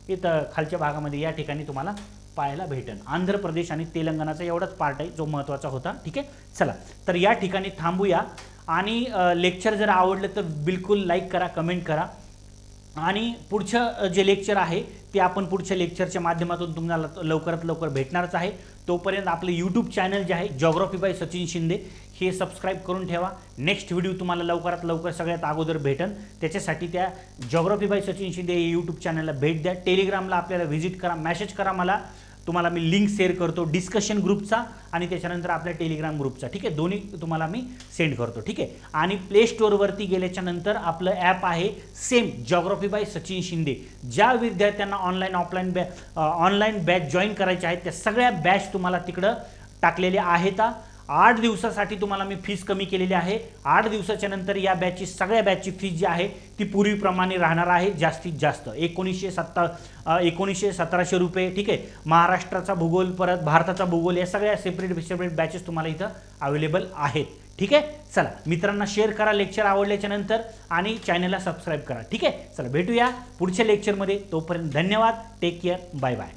इथं खालच्या भागामध्ये या ठिकाणी तुम्हाला पाहायला भेटेल. आंध्र प्रदेश आणि तेलंगणाचा एवढाच पार्ट आहे जो महत्त्वाचा होता. ठीक आहे. चला तर या ठिकाणी थांबूया आणि लेक्चर जर आवडलं तर बिलकुल लाईक करा, कमेंट करा आणि पुढचं जे लेक्चर आहे ते आपण पुढच्या लेक्चरच्या माध्यमातून तुम्हाला लवकरात लवकर भेटणारच आहे. तोपर्यंत आपले यूट्यूब चॅनल जे आहे जॉग्राफी बाय सचिन शिंदे हे सबस्क्राईब करून ठेवा. नेक्स्ट व्हिडिओ तुम्हाला लवकरात लवकर सगळ्यात अगोदर भेटेल. त्याच्यासाठी त्या जॉग्राफी बाय सचिन शिंदे हे यूट्यूब चॅनलला भेट द्या. टेलिग्रामला आपल्याला व्हिजिट करा, मेसेज करा मला. तुम्हाला मी लिंक शेअर करतो डिस्कशन ग्रुपचा आणि त्याच्यानंतर आपल्या टेलिग्राम ग्रुपचा. ठीक आहे. दोन्ही तुम्हाला मी सेंड करतो. ठीक आहे. आणि प्ले स्टोअरवरती गेल्याच्या नंतर आपलं ॲप आहे same geography by Sachin Shinde. ज्या विद्यार्थ्यांना ऑनलाईन बॅच जॉईन करायचे आहेत त्या सगळ्या बॅच तुम्हाला तिकडं टाकलेल्या आहेत. 8 दिवसासाठी तुम्हाला मी फीस कमी केलेली आहे. 8 दिवसाच्या नंतर या बॅचची सगळ्या बॅचची फीस जी आहे ती पूर्वीप्रमाणे राहणार आहे जास्तीत जास्त 1917 रुपये. ठीक आहे. महाराष्ट्राचा भूगोल परत भारताचा भूगोल या सगळ्या सेपरेट बॅचेस तुम्हाला इथं अवेलेबल आहेत. ठीक आहे. चला मित्रांना शेअर करा लेक्चर आवडल्याच्या नंतर आणि चॅनलला सबस्क्राईब करा. ठीक आहे. चला भेटूया पुढच्या लेक्चरमध्ये. तोपर्यंत धन्यवाद. Take care. Bye bye.